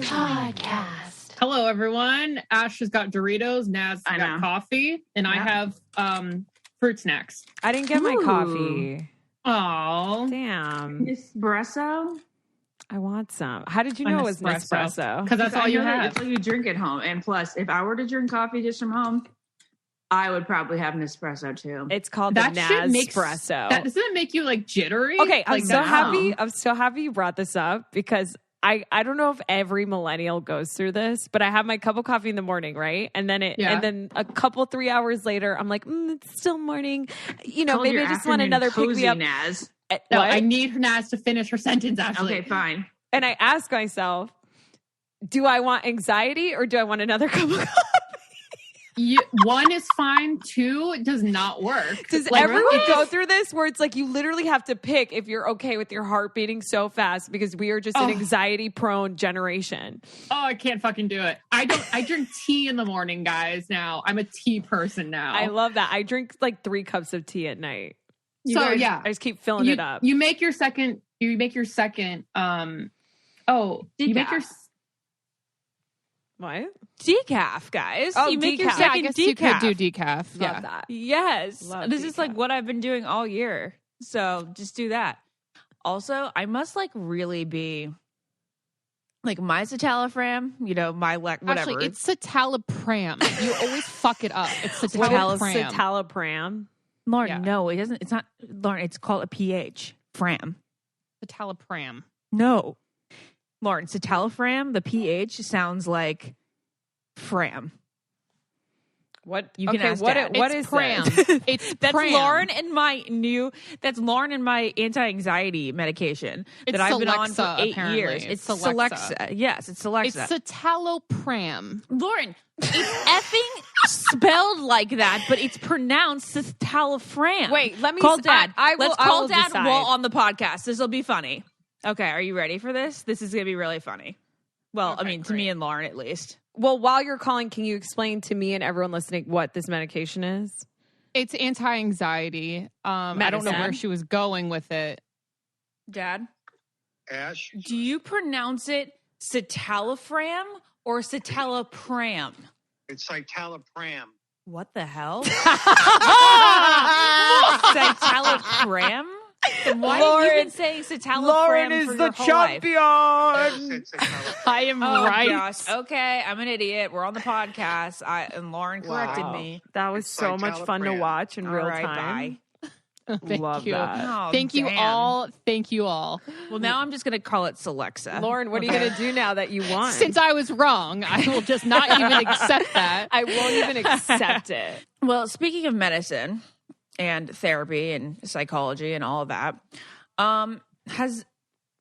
Podcast. Hello, everyone. Ash has got Doritos. Naz has got coffee. And I have fruit snacks. I didn't get my coffee. Oh, damn. Nespresso? I want some. How did you know it was Nespresso? Because that's all you have. It's what you drink at home. And plus, if I were to drink coffee just from home, I would probably have Nespresso too. It's called the Nazpresso. Doesn't it make you like jittery? Okay, I'm like so happy. I'm so happy you brought this up because I don't know if every millennial goes through this, but I have my cup of coffee in the morning, right? And then and then a couple 3 hours later, I'm like, it's still morning. You know, maybe I just want another pick me up. Naz. No, I need Naz to finish her sentence, actually. Okay, fine. And I ask myself, do I want anxiety or do I want another cup of coffee? One is fine. Two does not work. Does everyone go through this where it's like you literally have to pick if you're okay with your heart beating so fast because we are just an anxiety-prone generation? Oh, I can't fucking do it. I drink tea in the morning, guys, now. I'm a tea person now. I love that. I drink like 3 cups of tea at night. I just keep filling it up. You make your second, what? Decaf, guys. Oh, you make decaf. your second I guess decaf. you could do decaf. Love that. Yes. Love this decaf. is like what I've been doing all year. So just do that. Also, I must like really be like my citalopram, you know, my whatever. Actually, it's citalopram. You always fuck it up. It's citalopram. Citalopram. Lauren, no, it doesn't. It's not, Lauren, it's called a pH. Fram. Citalopram. No. Lauren, citalopram, the pH sounds like fram. What? You can ask Dad. What is pram? It's That's pram. Lauren and my anti-anxiety medication that I've been on for 8 years. It's Celexa. Yes, it's Celexa. It's citalopram. Lauren, it's effing spelled like that, but it's pronounced citalopram. Wait, let me call Dad. Let's call Dad decide. while on the podcast. This will be funny. Okay, are you ready for this? This is going to be really funny. Well, Okay, to me and Lauren at least. Well, while you're calling, can you explain to me and everyone listening what this medication is? It's anti-anxiety. I don't know where she was going with it. Dad? Ash? Do you pronounce it citalopram or citalopram? It's citalopram. What the hell? Citalopram? Then why are you even saying citalopram Lauren for is your the whole champion. Yes, citalopram. I am Oh, right. gosh. Okay, I'm an idiot. We're on the podcast. And Lauren corrected me. That was so much fun to watch in real All right, time. Thank Love you. that. Oh, Thank you damn. all. Thank you all. Well, now I'm just going to call it Celexa. Lauren, what are you going to do now that you won? Since I was wrong, I will just not even accept that. I won't even accept it. Well, speaking of medicine and therapy and psychology and all of that,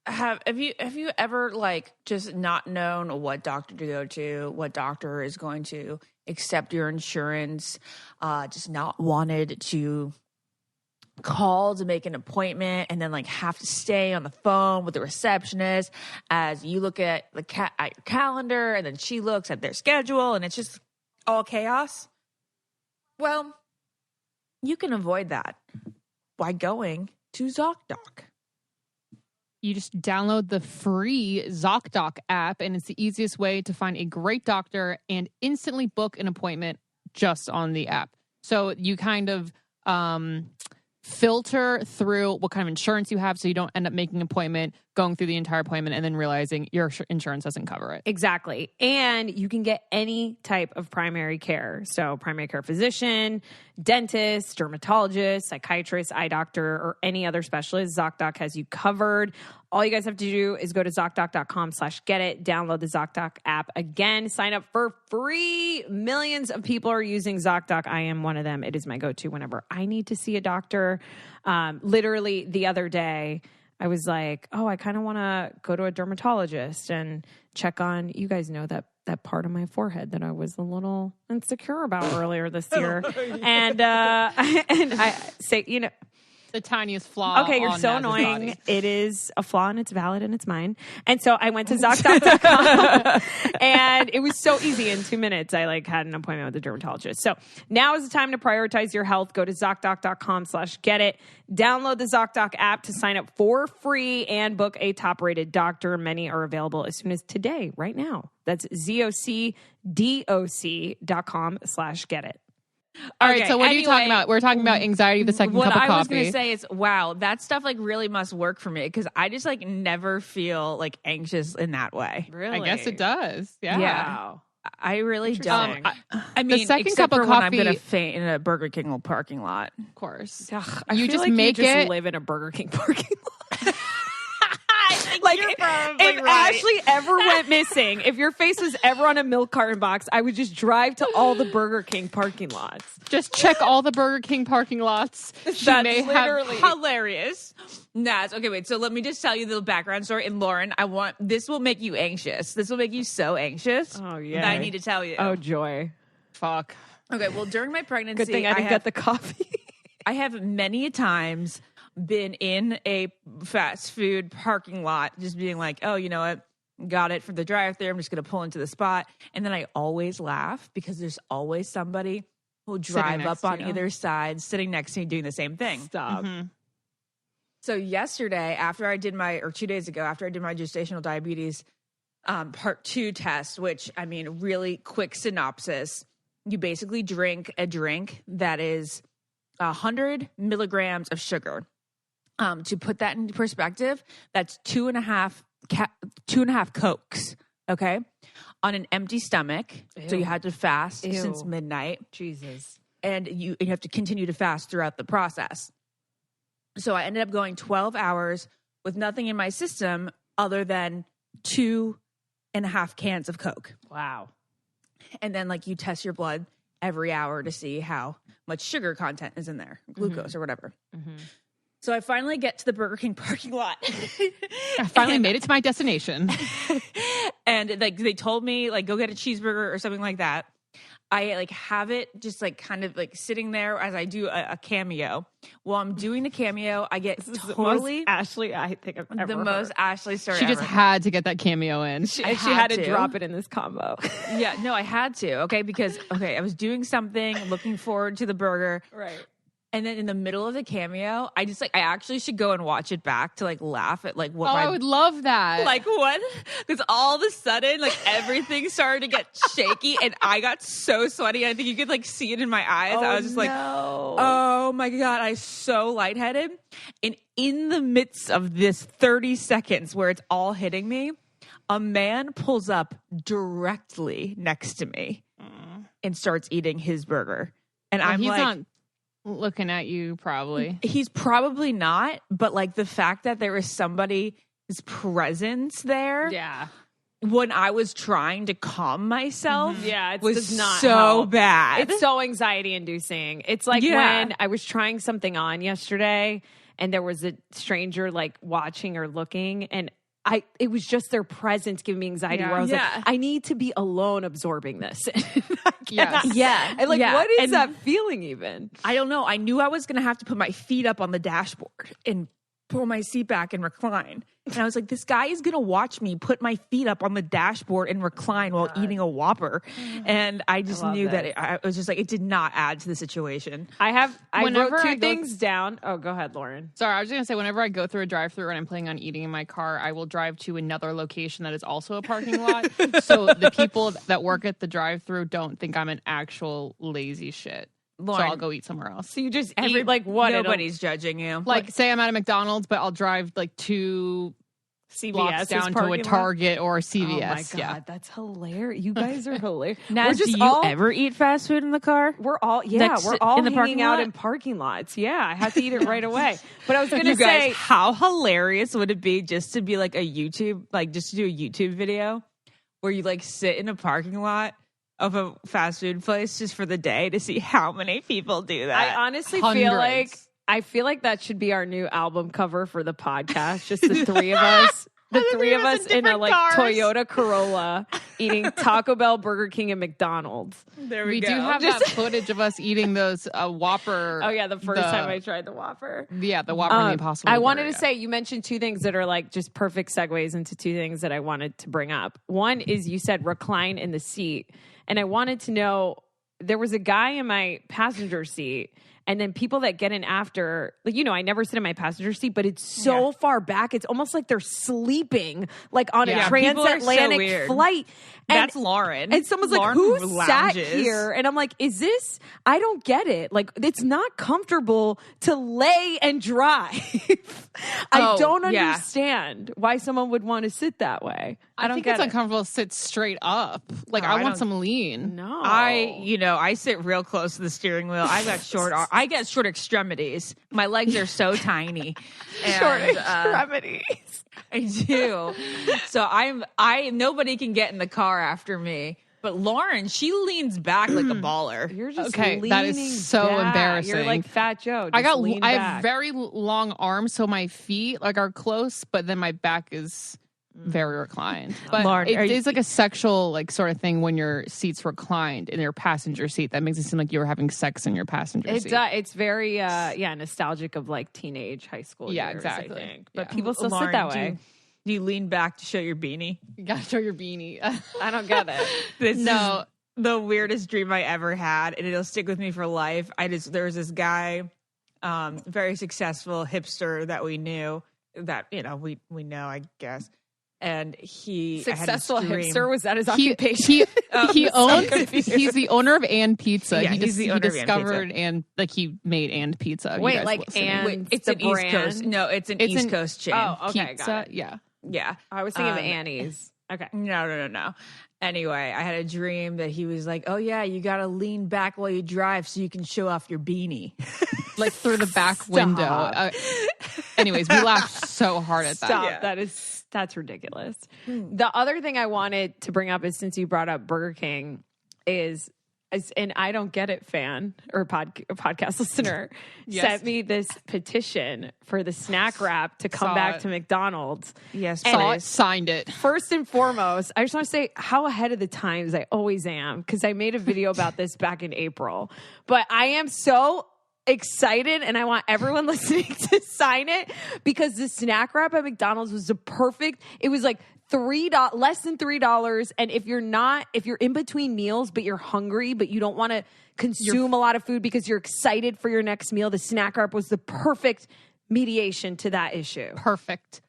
have you ever like just not known what doctor to go to, what doctor is going to accept your insurance, just not wanted to call to make an appointment and then like have to stay on the phone with the receptionist as you look at at your calendar and then she looks at their schedule and it's just all chaos? Well, you can avoid that by going to ZocDoc. You just download the free ZocDoc app, and it's the easiest way to find a great doctor and instantly book an appointment just on the app. So you kind of filter through what kind of insurance you have so you don't end up making an appointment, going through the entire appointment, and then realizing your insurance doesn't cover it. Exactly. And you can get any type of primary care. So primary care physician, dentist, dermatologist, psychiatrist, eye doctor, or any other specialist. ZocDoc has you covered. All you guys have to do is go to ZocDoc.com/getit, download the ZocDoc app. Again, sign up for free. Millions of people are using ZocDoc. I am one of them. It is my go-to whenever I need to see a doctor. Literally the other day, I was like, oh, I kind of want to go to a dermatologist and check on, you guys know that part of my forehead that I was a little insecure about earlier this year. And I say, The tiniest flaw. Okay, you're on so Naz's annoying. body. It is a flaw and it's valid and it's mine. And so I went to ZocDoc.com and it was so easy. In 2 minutes, I had an appointment with a dermatologist. So now is the time to prioritize your health. Go to ZocDoc.com/getit. Download the ZocDoc app to sign up for free and book a top-rated doctor. Many are available as soon as today, right now. That's ZocDoc.com/getit. All right, so what are you talking about? We're talking about anxiety, the second cup of coffee. What I was going to say is, wow, that stuff really must work for me because I just never feel anxious in that way. Really? I guess it does. Yeah. Wow. I really don't. I mean, the second except cup of for when I'm coffee- going to faint in a Burger King parking lot. Of course. Ugh, You feel just like make you just it- live in a Burger King parking lot. You're If Ashley ever went missing, if your face was ever on a milk carton box, I would just drive to all the Burger King parking lots. Just check all the Burger King parking lots. She may have hilarious. Naz, okay, wait. So let me just tell you the background story. And Lauren, this will make you anxious. This will make you so anxious. Oh, yeah. That I need to tell you. Oh, joy. fuck. Okay, well, during my pregnancy, Good thing I didn't get the coffee. I have many times been in a fast food parking lot, just being like, oh, you know what? Got it for the drive-thru. I'm just going to pull into the spot. And then I always laugh because there's always somebody who'll drive up on either side, sitting next to me, doing the same thing. Stop. Mm-hmm. So yesterday, 2 days ago, after I did my gestational diabetes part 2 test, which, I mean, really quick synopsis, you basically drink a drink that is 100 milligrams of sugar. To put that in perspective, that's 2.5 Cokes, okay, on an empty stomach. Ew. So you had to fast Ew. since midnight. Jesus. And you have to continue to fast throughout the process. So I ended up going 12 hours with nothing in my system other than 2.5 cans of Coke. Wow. And then you test your blood every hour to see how much sugar content is in there, glucose or whatever. Mm-hmm. So I finally get to the Burger King parking lot. I finally made it to my destination. And they told me go get a cheeseburger or something like that. I have it just kind of sitting there as I do a cameo. While I'm doing the cameo, I get totally Ashley, I think I've ever the heard. most Ashley story. She just ever. had to get that cameo in. She had to drop it in this combo. Yeah, no, I had to. Okay, because I was doing something, looking forward to the burger, Right. and then in the middle of the cameo, I just I actually should go and watch it back to laugh at what I would love that. what? Because all of a sudden, everything started to get shaky, and I got so sweaty. I think you could see it in my eyes. I was just no. oh my God, I'm so lightheaded. And in the midst of this 30 seconds where it's all hitting me, a man pulls up directly next to me and starts eating his burger. And I'm he's like, not looking at you, probably. he's probably not, but the fact that there was somebody's presence there Yeah. when I was trying to calm myself Yeah, it was does not so help. bad. It's so anxiety inducing. It's like Yeah. when I was trying something on yesterday and there was a stranger watching or looking, and it was just their presence giving me anxiety where I was Yeah. I need to be alone absorbing this. Yes. Yeah. And Yeah. what is And that feeling even? I don't know. I knew I was going to have to put my feet up on the dashboard and pull my seat back and recline. And I was like, this guy is going to watch me put my feet up on the dashboard and recline while eating a Whopper. And I just love knew that. that I was just it did not add to the situation. I Whenever wrote I two go- things down. Oh, go ahead, Lauren. Sorry, I was going to say, whenever I go through a drive-thru and I'm planning on eating in my car, I will drive to another location that is also a parking lot. So the people that work at the drive-thru don't think I'm an actual lazy shit. Lauren, So I'll go eat somewhere else. So you just eat what? Nobody's judging you. Say I'm at a McDonald's, but I'll drive 2 blocks CVS down to a Target or a CVS. Oh my god, Yeah. that's hilarious! You guys are hilarious. Naz, We're just do you ever eat fast food in the car? We're all Next we're all in the hanging parking out lot? in parking lots. Yeah, I have to eat it right away. But I was gonna You guys, say, how hilarious would it be just to be a YouTube, just to do a YouTube video where you sit in a parking lot of a fast food place just for the day to see how many people do that? I honestly Hundreds. feel like that should be our new album cover for the podcast. Just the three of us The three of us in a cars. Toyota Corolla eating Taco Bell, Burger King, and McDonald's. There We go. do have that footage of us eating those Whopper. Oh yeah, the first time I tried the Whopper. Yeah, the Whopper and the Impossible I wanted Burger, to say, you mentioned two things that are like just perfect segues into two things that I wanted to bring up. One is you said recline in the seat. And I wanted to know, there was a guy in my passenger seat, and then people that get in after, like, I never sit in my passenger seat, but it's so far back. It's almost like they're sleeping, like on a transatlantic flight. And, That's Lauren. And someone's Lauren like, who sat lounges. here? And I'm like, is this, I don't get it. Like, it's not comfortable to lay and drive. I don't understand why someone would want to sit that way. I think it's uncomfortable to sit straight up. Like, I want some lean. No. I sit real close to the steering wheel. I got I get short extremities. My legs are so tiny. Short extremities. I do. So nobody can get in the car after me. But Lauren, she leans back like a baller. You're just Okay, that is so back. embarrassing. You're like Fat Joe. I have very long arms, so my feet are close, but then my back is very reclined. But Lauren, it is like a sexual sort of thing when your seat's reclined in your passenger seat. That makes it seem like you were having sex in your passenger seat. It's very nostalgic of like teenage high school years, exactly. I think. But Yeah. people still Lauren, sit that way. Do you lean back to show your beanie? You gotta show your beanie. I don't get it. This is the weirdest dream I ever had, and it'll stick with me for life. There was this guy, very successful hipster that we knew, that we know, I guess. And Successful I had this dream. hipster, was that his occupation? He's the owner of And Pizza. Yeah, he's the owner of And discovered and he made And Pizza. Wait, like And it's an East Coast. No, it's an East Coast chain. Oh, okay, Pizza. got it. Yeah. I was thinking of Annie's. Okay. No. Anyway, I had a dream that he was like, "Oh yeah, you got to lean back while you drive so you can show off your beanie." Like through the back window. Anyways, we laughed so hard at that. Stop. Yeah. That's ridiculous. The other thing I wanted to bring up is, since you brought up Burger King, is and I don't get it fan or podcast listener sent me this petition for the snack wrap to come back to McDonald's. Yes, saw it, signed it. First and foremost, I just want to say how ahead of the times I always am, because I made a video about this back in April. But I am so excited, and I want everyone listening to sign it, because the snack wrap at McDonald's was it was like less than $3. And if you're in between meals but you're hungry but you don't want to consume a lot of food because you're excited for your next meal, the snack wrap was the perfect mediation to that issue. Perfect,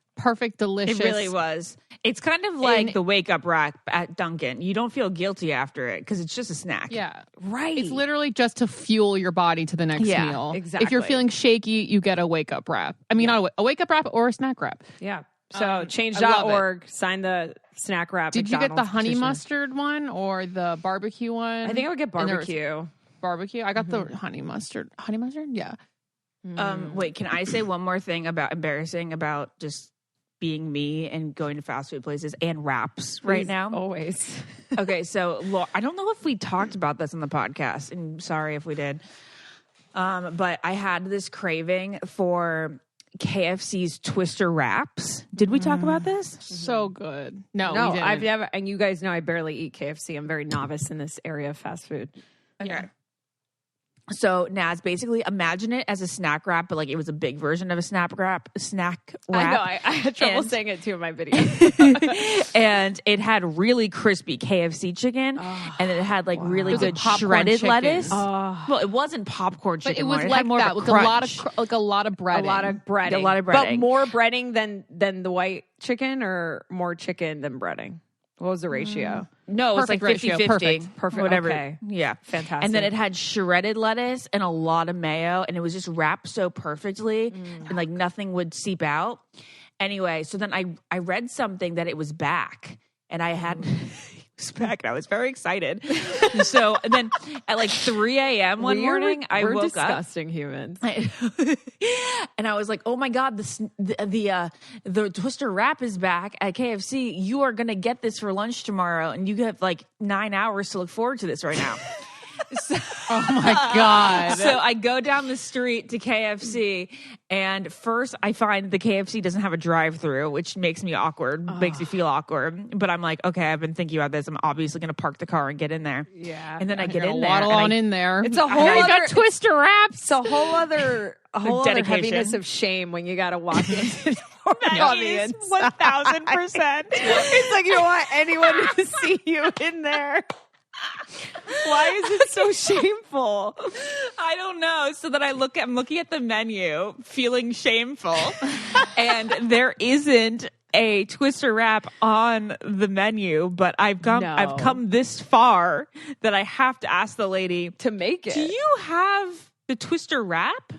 delicious. It really was. It's kind of like the wake up wrap at Dunkin'. You don't feel guilty after it because it's just a snack. Yeah. Right. It's literally just to fuel your body to the next meal. Exactly. If you're feeling shaky, you get a wake up wrap. I mean, not a wake up wrap or a snack wrap. Yeah. So change.org, sign the snack wrap. Did you get the honey petition. mustard one or the barbecue one? I think I would get barbecue. Barbecue? I got the honey mustard. Honey mustard? Yeah. Wait, can I say one more thing about just being me and going to fast food places and wraps right now? Always. Okay, so I don't know if we talked about this on the podcast, and sorry if we did. But I had this craving for KFC's Twister wraps. Did we talk about this? So good. No, No, we I've didn't. never, and you guys know I barely eat KFC. I'm very novice in this area of fast food. Okay. So Naz, basically imagine it as a snack wrap, but like it was a big version of a snack wrap. I know. I had trouble saying it too in my video. And it had really crispy KFC chicken, and it had like really good popcorn shredded chicken. lettuce. Well, it wasn't popcorn But chicken. it was Lauren. like had more that of a with a lot crunch. of a lot of breading. A lot of breading. But more breading than the white chicken, or more chicken than breading? What was the ratio? No, it was like Perfect ratio. 50-50. Perfect. Whatever. Okay. Yeah. Fantastic. And then it had shredded lettuce and a lot of mayo, and it was just wrapped so perfectly, and like nothing would seep out. Anyway, so then I read something that it was back, and I had it was back, and I was very excited. So and then at like 3 a.m. one morning, I we're woke disgusting humans. and I was like, "Oh my god, the Twister wrap is back at KFC. You are gonna get this for lunch tomorrow, and you have like 9 hours to look forward to this right now." Oh my God. So I go down the street to KFC, and first I find the KFC doesn't have a drive-through, which makes me awkward, makes me feel awkward. But I'm like, okay, I've been thinking about this. I'm obviously going to park the car and get in there. Yeah. And then I get in Gonna there. waddle and on I- in there. It's a whole You other got Twister wraps. It's a whole other Dedication. heaviness of shame when you got to walk in. That is 1,000%. It's like you don't want anyone to see you in there. Why is it so shameful? I don't know. So that I'm looking at the menu, feeling shameful, and there isn't a Twister wrap on the menu. But I've come this far that I have to ask the lady To make it. Do you have the Twister wrap?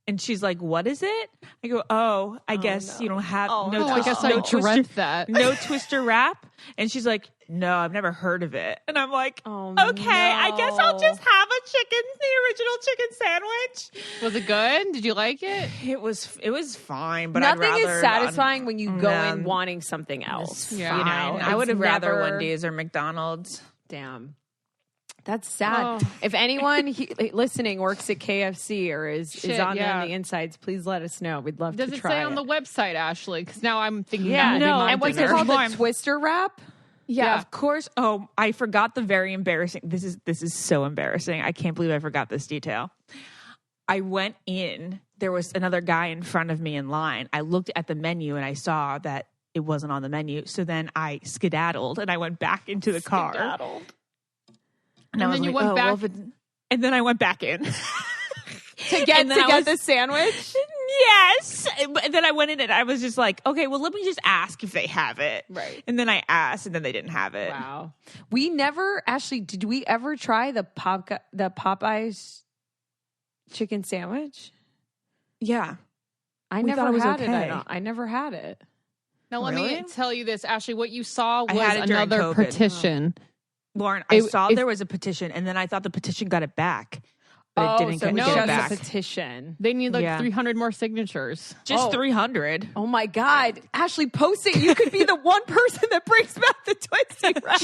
And she's like, "What is it?" I go, "Oh, I guess you don't have Oh, I guess I dreamt that. no Twister wrap." And she's like, "No, I've never heard of it." And I'm like, Oh, "Okay, I guess I'll just have the original chicken sandwich." Was it good? Did you like it? It was fine, but Nothing I'd is rather satisfying when you go no. in wanting something else. Yeah. You fine. know, I would have It's rather never- Wendy's or McDonald's. Damn. That's sad. Oh. If anyone listening works at KFC or is Shit, on yeah. the insides, please let us know. We'd love Does to it try say on the website, Ashley? Because now I'm thinking Yeah, that will be my and what's it dinner. called? More. The Twister wrap? Yeah, of course. Oh, I forgot the very embarrassing. This is so embarrassing. I can't believe I forgot this detail. I went in. There was another guy in front of me in line. I looked at the menu and I saw that it wasn't on the menu. So then I skedaddled and I went back into the car. And I then was you like, went oh, back. well, if it- and then I went back in. To get And then I was- the sandwich? Yes. And then I went in and I was just like, okay, well, let me just ask if they have it. Right. And then I asked and then they didn't have it. Wow. We never actually did we ever try the Popeyes chicken sandwich? Yeah. I We never thought it was had it. okay. I never had it. Now let Really? me tell you this, Ashley. What you saw I was had it during another COVID. petition. Lauren, I It- saw it's- there was a petition and then I thought the petition got it back. But it didn't so get it's it just back. a petition. They need like Yeah. 300 more signatures. Just Oh. 300. Oh my God. Ashley, post it. You could be the one person that brings back the Twisty Wrap.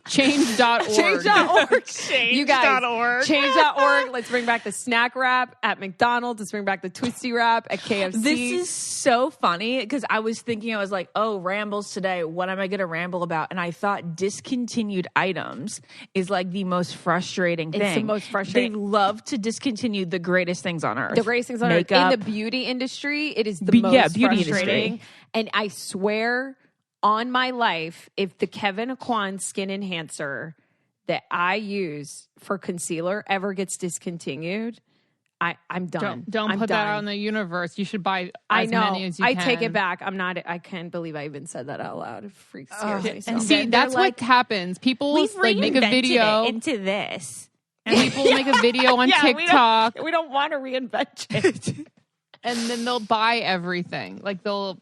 Change.org. Change.org. You guys, Change.org. change.org. Let's bring back the snack wrap at McDonald's. Let's bring back the Twisty Wrap at KFC. This is so funny because I was thinking, I was like, oh, rambles today. What am I going to ramble about? And I thought discontinued items is like the most frustrating thing. It's the most frustrating. They love to discontinue the greatest things on earth. the greatest things on earth. Makeup. In the beauty industry, it is the Be- most yeah, beauty frustrating. industry. And I swear on my life, if the Kevin Aquan skin enhancer that I use for concealer ever gets discontinued, I'm done. Don't I'm put that done. out in the universe. You should buy I as know. many as you I can. take it back. I can't believe I even said that out loud. It freaks scares me. So. And see, that's what happens. People We've like make a reinvented video. it into this. And people make a video on TikTok, We don't want to reinvent it. and then they'll buy everything. Like they'll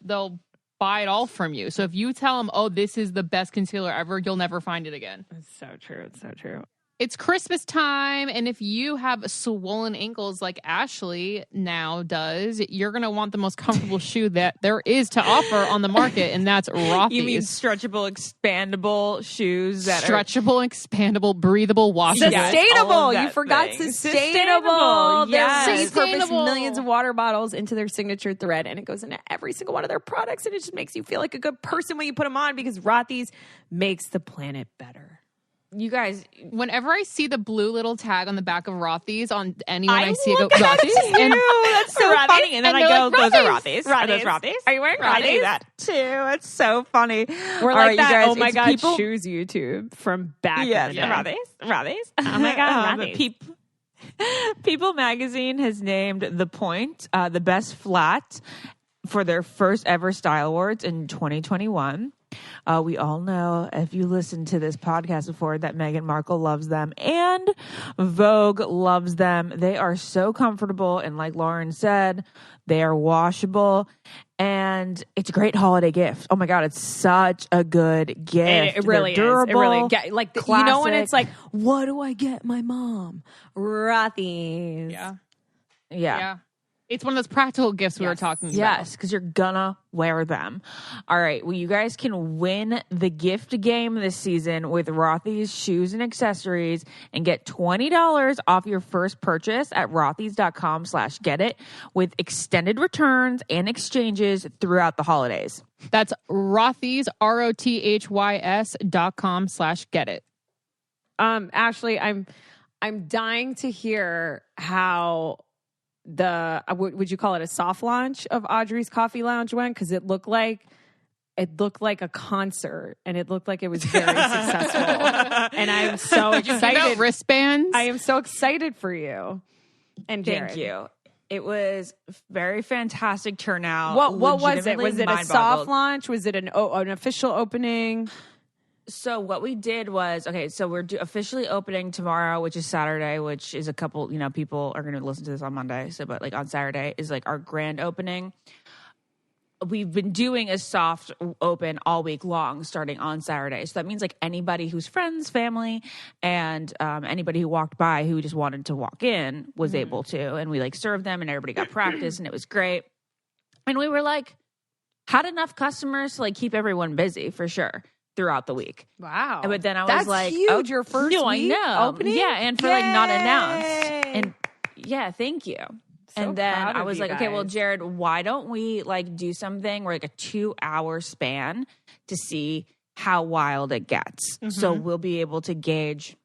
buy it all from you. So if you tell them, "Oh, this is the best concealer ever," you'll never find it again. It's so true. It's so true. It's Christmas time, and if you have swollen ankles like Ashley now does, you're going to want the most comfortable shoe that there is to offer on the market, and that's Rothy's. You mean stretchable, expandable shoes that are stretchable, expandable, breathable, washable. Yes, all Sustainable. of You that forgot thing. sustainable. Yes. They repurpose Sustainable. millions of water bottles into their signature thread, and it goes into every single one of their products, and it just makes you feel like a good person when you put them on because Rothy's makes the planet better. you guys. Whenever I see the blue little tag on the back of Rothy's on anyone I see, I go, look at Rothy's? it too. And That's so Rothy's. funny. And then And I they're go, like, those are Rothy's. Rothy's. Are those Rothy's. Rothy's? Are you wearing I do Rothy's? that too. It's so funny. We're All like right, that. you guys, Oh my it's God, people, shoes YouTube from back Yes, in the day. Rothy's. Oh my God, but Rothy's. People Magazine has named The Point the best flat for their first ever Style Awards in 2021. We all know, if you listened to this podcast before, that Meghan Markle loves them and Vogue loves them. They are so comfortable, and like Lauren said, they are washable, and it's a great holiday gift. Oh my God, it's such a good gift. It really They're durable, is. It really like you know when classic. it's like, what do I get my mom? Rothy's. yeah. Yeah. Yeah. It's one of those practical gifts we were talking about. Yes, because you're gonna wear them. All right. Well, you guys can win the gift game this season with Rothy's shoes and accessories and get $20 off your first purchase at rothys.com/getit with extended returns and exchanges throughout the holidays. That's Rothys, ROTHYS.com/getit. Ashley, I'm dying to hear how would you call it a soft launch of Audrey's Coffee Lounge went, because it looked like a concert and it looked like it was very successful. And I'm so excited. Wristbands. I am so excited for you. And Jared. Thank you. It was very fantastic turnout. What was it? Was it a Mind-boggled. soft launch? Was it an official opening? So what we did was, so we're officially opening tomorrow, which is Saturday, which is a couple, people are going to listen to this on Monday. So, but like on Saturday is like our grand opening. We've been doing a soft open all week long, starting on Saturday. So that means like anybody who's friends, family, and anybody who walked by who just wanted to walk in was able to. And we like served them and everybody got practice and it was great. And we were like, had enough customers to like keep everyone busy for sure throughout the week. Wow. But then I was That's like, huge. Your first no, week I know. opening? Yeah, and for like not announced. Yay. And yeah, thank you. So and then proud I of was you like, okay, well, guys. Jared, why don't we like do something where like a 2-hour span to see how wild it gets? So we'll be able to gauge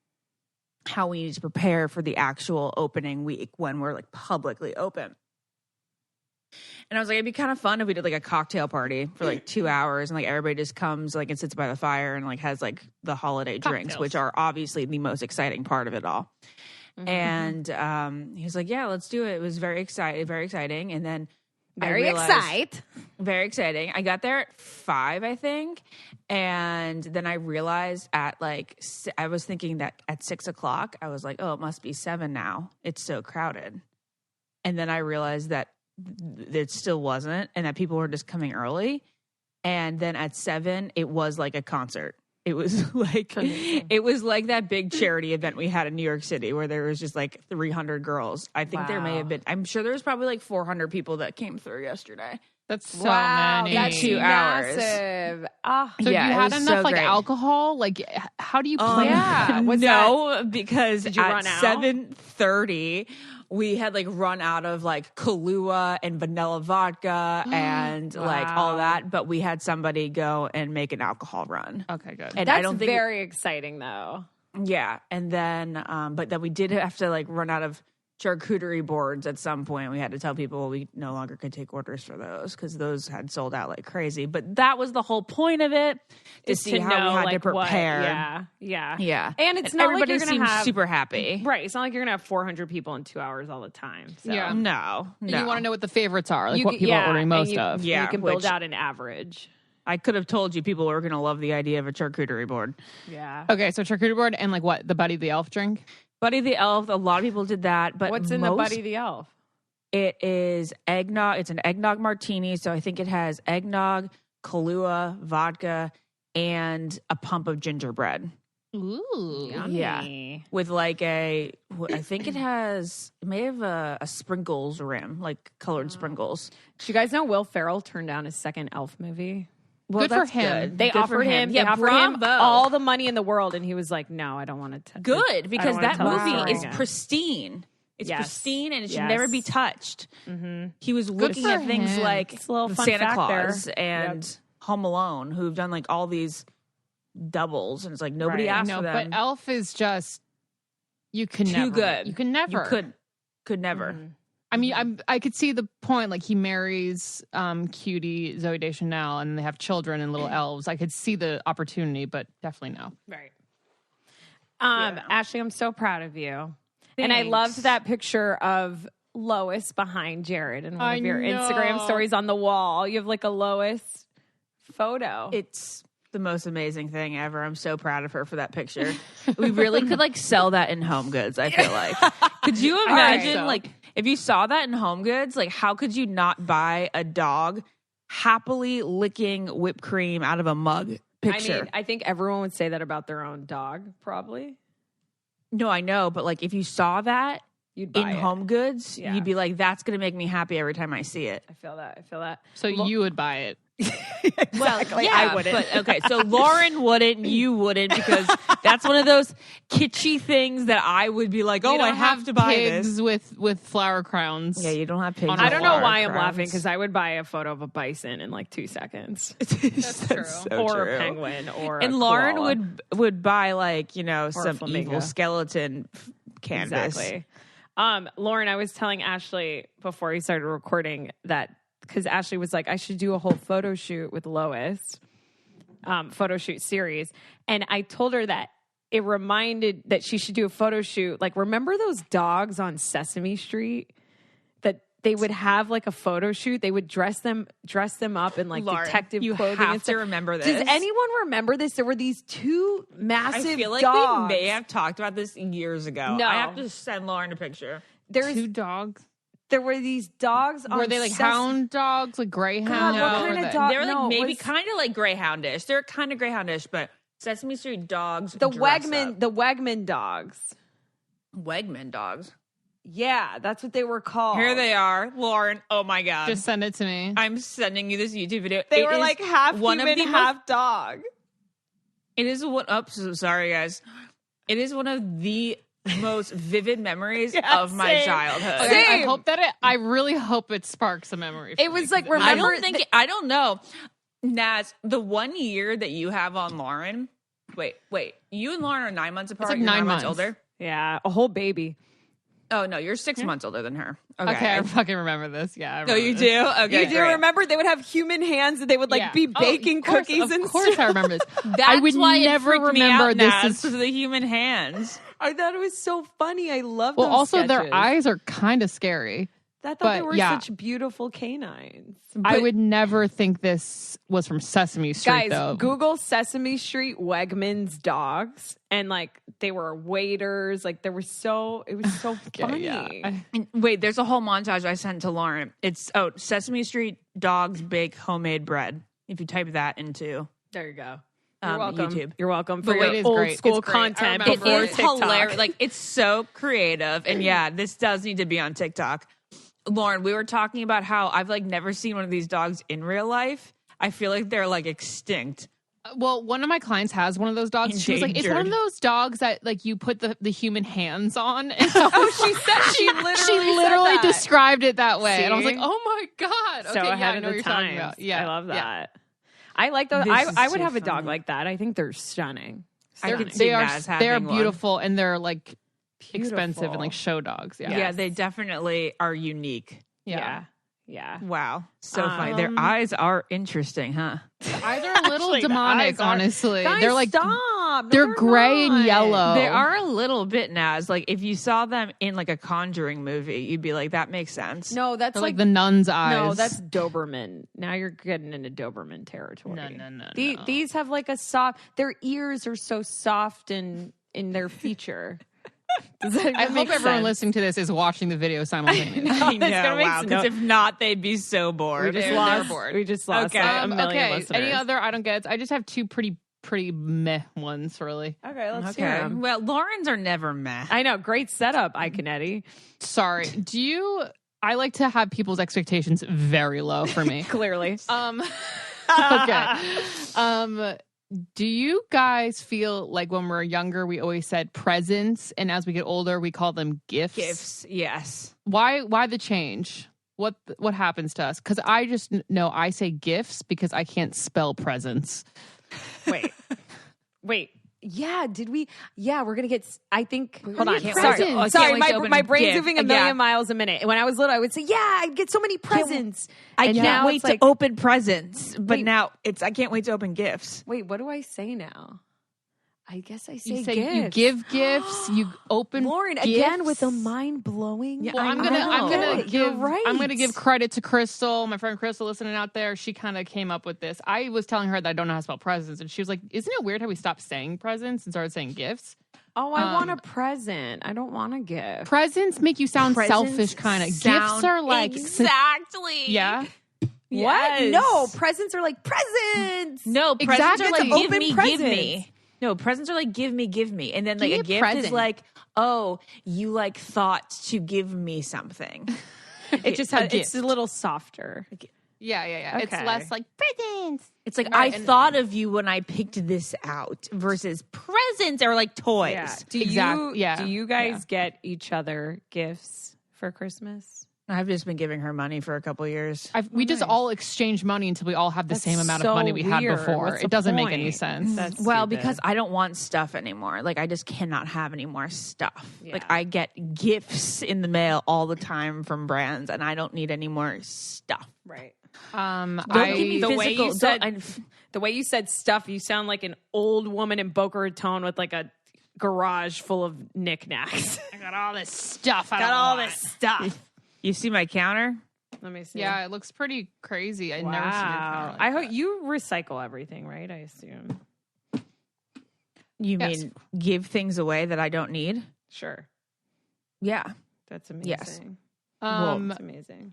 how we need to prepare for the actual opening week when we're like publicly open. And I was like, it'd be kind of fun if we did like a cocktail party for like 2 hours and like everybody just comes like and sits by the fire and like has like the holiday drinks, Cocktails. which are obviously the most exciting part of it all. And he was like, yeah, let's do it. It was very exciting. And then Very excited. very exciting. I got there at 5, I think. And then I realized I was thinking that at 6 o'clock, I was like, oh, it must be 7 now. It's so crowded. And then I realized that it still wasn't and that people were just coming early. And then at 7, it was like a concert. It was like that big charity event we had in New York City where there was just like 300 girls. I think there may have been, I'm sure there was probably like 400 people that came through yesterday. That's so many. That's 2 hours. massive. Ah. So Yeah, you it had was enough so like great. alcohol? Like how do you plan? Yeah. What's No, because Did you at run out? 7:30 we had like run out of like Kahlua and vanilla vodka and like all that, but we had somebody go and make an alcohol run. Okay, good. And That's I don't think very exciting, though. yeah, and then but then we did have to like run out of charcuterie boards at some point. We had to tell people we no longer could take orders for those because those had sold out like crazy. But that was the whole point of it, to Just see to how know, we had to like, what- prepare. Yeah. And it's not like everybody you're going seemed to have super happy. Right. It's not like you're going to have 400 people in 2 hours all the time. So. Yeah. No. You want to know what the favorites are, like You what can- people yeah, are ordering and most you, of. Yeah, You can build which- out an average. I could have told you people were going to love the idea of a charcuterie board. Yeah. Okay, so charcuterie board and like what? The Buddy the Elf drink? Buddy the Elf, a lot of people did that. But What's in the Buddy the Elf? It is eggnog. It's an eggnog martini. So I think it has eggnog, Kahlua, vodka, and a pump of gingerbread. Ooh. Yeah. With like I think it may have a sprinkles rim, like colored sprinkles. Do you guys know Will Ferrell turned down his second Elf movie? Well, Good for that's him. good. They Good for offered him. Yeah, they offered him bravo. all the money in the world, and he was like, "No, I don't want to." Good, because that movie is pristine. pristine. It's Yes. pristine and it should Yes. never be touched. Mm-hmm. He was looking for at things him. like It's a little fun Santa fact Claus there. and Home Alone, who've done like all these doubles, and it's like nobody Right. asked No, for them. but Elf is just you can Too never. good. You can never. You could never. Mm-hmm. I mean, I could see the point. Like he marries cutie Zoe Deschanel, and they have children and little elves. I could see the opportunity, but definitely no. Right. Ashley, I'm so proud of you. And I Thanks. loved that picture of Lois behind Jared in one I of your know. Instagram stories on the wall. You have like a Lois photo. It's the most amazing thing ever. I'm so proud of her for that picture. We really could like sell that in Home Goods, I feel like. Could you imagine so. like if you saw that in Home Goods, like how could you not buy a dog happily licking whipped cream out of a mug picture? I mean, I think everyone would say that about their own dog, probably. No, I know, but like if you saw that, You'd buy in it. home goods, Yeah. you'd be like, that's going to make me happy every time I see it. I feel that. So you would buy it. Exactly. Yeah, I wouldn't. But, okay, so Lauren wouldn't, you wouldn't, because that's one of those kitschy things that I would be like, You oh, don't I have to buy pigs this. with flower crowns. Yeah, you don't have pigs. On I a don't know flower why I'm crowns. laughing because I would buy a photo of a bison in like 2 seconds, That's true. or a penguin, or And a Lauren koala. would buy like, a some flamingo. evil skeleton canvas. Exactly. Lauren, I was telling Ashley before we started recording that because Ashley was like, I should do a whole photo shoot with Lois, photo shoot series. And I told her that it reminded that she should do a photo shoot. Like, remember those dogs on Sesame Street that they would have like a photo shoot? They would dress them up in like Lauren, detective you clothing. have and to stuff. remember this. Does anyone remember this? There were these two massive I feel like dogs. we may have talked about this years ago. No. I have to send Lauren a picture. Two dogs. There were these dogs on Were they like hound dogs, like greyhound? God, what What kind were of they? dog- They're like no, it maybe was- kind of like greyhoundish. They're kind of greyhoundish, but Sesame Street dogs. the dress Wegman up. the Wegman dogs. Wegman dogs. Yeah, that's what they were called. Here they are, Lauren. Oh my god! Just send it to me. I'm sending you this YouTube video. They It were is like half one human, of the half dog. It is one. Oh, so sorry, guys. It is one of the most vivid memories Yeah, of my same. childhood. Same. I hope that I really hope it sparks a memory. For It was me, like, 'cause I remember don't think. I don't know, Naz. The 1 year that you have on Lauren. Wait. You and Lauren are 9 months apart. like You're 9 months months. older. Yeah, a whole baby. Oh no, you're 6 months older than her. Okay, I fucking remember this. Yeah. I No, remember you this. do. Okay, You do great. remember they would have human hands and they would like Yeah. be Oh, baking of course, cookies and Of course, stuff. I remember this. That's I would why never it freaked me remember out, this Naz, is. because of the human hands. I thought it was so funny. I love Well, those also sketches. their eyes are kind of scary. I thought but, they were yeah. such beautiful canines. I would never think this was from Sesame Street, Guys, though. Google Sesame Street Wegmans dogs, and like they were waiters. Like it was so funny. yeah. And wait, there's a whole montage I sent to Lauren. It's Sesame Street dogs bake homemade bread. If you type that into There you go. You're welcome. YouTube. You're welcome for But your it is old great. school It's great. I content remember It before is TikTok. hilarious. Like it's so creative, and yeah, this does need to be on TikTok. Lauren, we were talking about how I've like never seen one of these dogs in real life. I feel like they're like extinct. Well, one of my clients has one of those dogs. She was like, "It's one of Endangered. those dogs that like you put the human hands on." And She said she literally describbed it that way, and I was See? like, "Oh my god!" So okay, ahead yeah, I of know what the you're talking times. about. Yeah, I love yeah. that. I like those. This is I would too have a dog funny. like that. I think they're stunning. I Stunning. could see They are Naz they are having one. beautiful, and they're like expensive and Beautiful. like show dogs. Yeah, Yeah, they definitely are unique. Yeah. Yeah. Wow, so funny. Their eyes are interesting, huh? The eyes are a little Actually, the demonic. eyes are- Honestly, Guys, they're like stop. No, they're gray not. and yellow. They are a little bit Naz. Like if you saw them in like a Conjuring movie, you'd be like, that makes sense. No, that's They're like the nun's eyes. No, that's Doberman. Now you're getting into Doberman territory. No. These have like a soft. Their ears are so soft and in their feature. Does that I even hope make everyone sense? listening to this is watching the video simultaneously. I It's gonna make wow. no- Because if not, they'd be so We bored. just They're lost. bored. We just lost Okay. like, a million okay. listeners. Any other? I don't get. I just have two pretty meh ones, really. Okay, let's hear Okay. 'em. Well, Lauren's are never meh. I know. Great setup, Iconetti. Sorry. Do you? I like to have people's expectations very low for me. Clearly. Okay. Do you guys feel like when we're younger, we always said presents, and as we get older, we call them gifts? Gifts, yes. Why the change? What happens to us? Because I just know I say gifts because I can't spell presents. Wait. Yeah, did we? Yeah, we're gonna get. I think. Hold on. get Sorry, presents. I can't sorry. wait to open My a brain's gift. moving a Yeah. million miles a minute. When I was little, I would say, "Yeah, I'd get so many presents." I And can't now wait it's to like, open presents, but Wait. now I can't wait to open gifts. Wait, what do I say now? I guess I say You say gifts. you give gifts, you open Lauren gifts. again with a mind blowing. Well, I'm gonna give right. I'm gonna give credit to Crystal, my friend Crystal, listening out there. She kind of came up with this. I was telling her that I don't know how to spell presents, and she was like, "Isn't it weird how we stopped saying presents and started saying gifts? Oh, I want a present. I don't want a gift. Presents make you sound Presents selfish, kind of. Gifts sound are like exactly. yeah, What? Yes. No, presents are like presents. No, presents Exactly. are like It's give open me, presents. give me. No, presents are like give me, and then like Give a me a gift present. is like, oh, you like thought to give me something. It just has, it's a gift. little softer. Yeah. It's Okay. less like presents. It's like Right, I and- thought of you when I picked this out versus presents or like toys. Yeah. Do you guys get each other gifts for Christmas? I've just been giving her money for a couple years. We just all exchange money until we all have the That's same amount so of money we had weird. before. What's the It doesn't make any point? sense. That's Well, stupid. because I don't want stuff anymore. Like I just cannot have any more stuff. Yeah. Like I get gifts in the mail all the time from brands, and I don't need any more stuff. right. Don't give me The way physical. you said the way you said stuff, you sound like an old woman in Boca Raton with like a garage full of knickknacks. I got all this stuff. Got all this stuff. You see my counter? Let me see. Yeah, it looks pretty crazy. I Wow. never seen it. Like I hope that. you recycle everything, right? I assume. You Yes. mean give things away that I don't need? Sure. Yeah. That's amazing. Yes. That's amazing.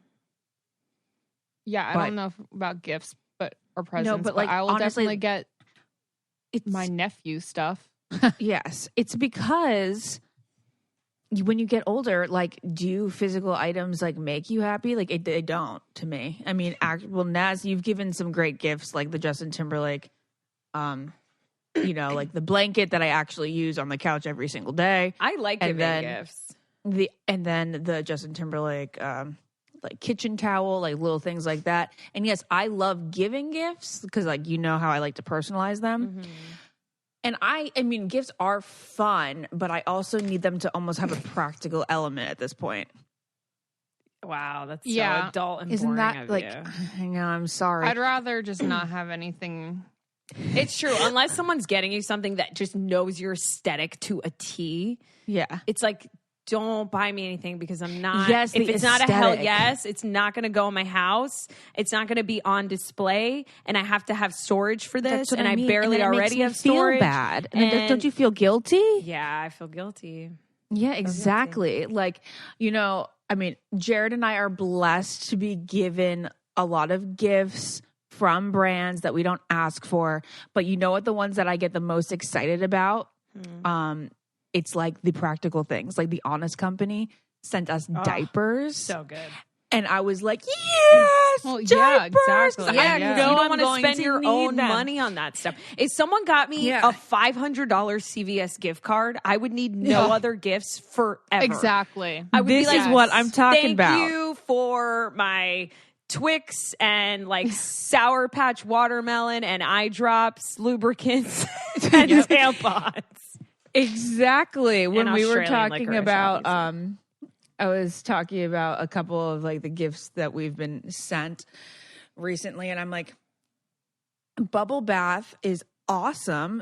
Yeah, I But- don't know about gifts, or presents. but, like, I will honestly, definitely get It's my nephew stuff. yes. It's because when you get older, like, do physical items like make you happy? Like, they don't to me. I mean, Naz, you've given some great gifts, like the Justin Timberlake, like the blanket that I actually use on the couch every single day. I like And giving then- gifts. And then the Justin Timberlake, like kitchen towel, like little things like that. And yes, I love giving gifts because, like, you know how I like to personalize them. Mm-hmm. And I mean, gifts are fun, but I also need them to almost have a practical element at this point. Wow, that's Yeah. so adult and Isn't boring that of like? you. I know. I'm sorry. I'd rather just not have anything. It's true. Unless someone's getting you something that just knows your aesthetic to a T, yeah. it's like, don't buy me anything because I'm not. Yes, if the it's not a hell aesthetic. yes, it's not going to go in my house. It's not going to be on display, and I have to have storage for this. That's what And I mean. barely And then it already have makes me storage. Feel bad. And, then And- don't you feel guilty? Yeah, I feel guilty. Yeah, exactly. Like, I mean, Jared and I are blessed to be given a lot of gifts from brands that we don't ask for. But you know what? The ones that I get the most excited about, it's like the practical things. Like the Honest Company sent us diapers. So good. And I was like, yes, Well, diapers. yeah, exactly. Yeah, Yeah. you know don't I'm want to going spend to your need own them. money on that stuff. If someone got me Yeah. a $500 CVS gift card, I would need no other gifts forever. Exactly. I would This be is like, what I'm talking Thank about. you for my Twix and like Sour Patch watermelon and eye drops, lubricants, and tampons. Exactly. When we were Australian talking licorice, about obviously. I was talking about a couple of like the gifts that we've been sent recently, and I'm like, bubble bath is awesome.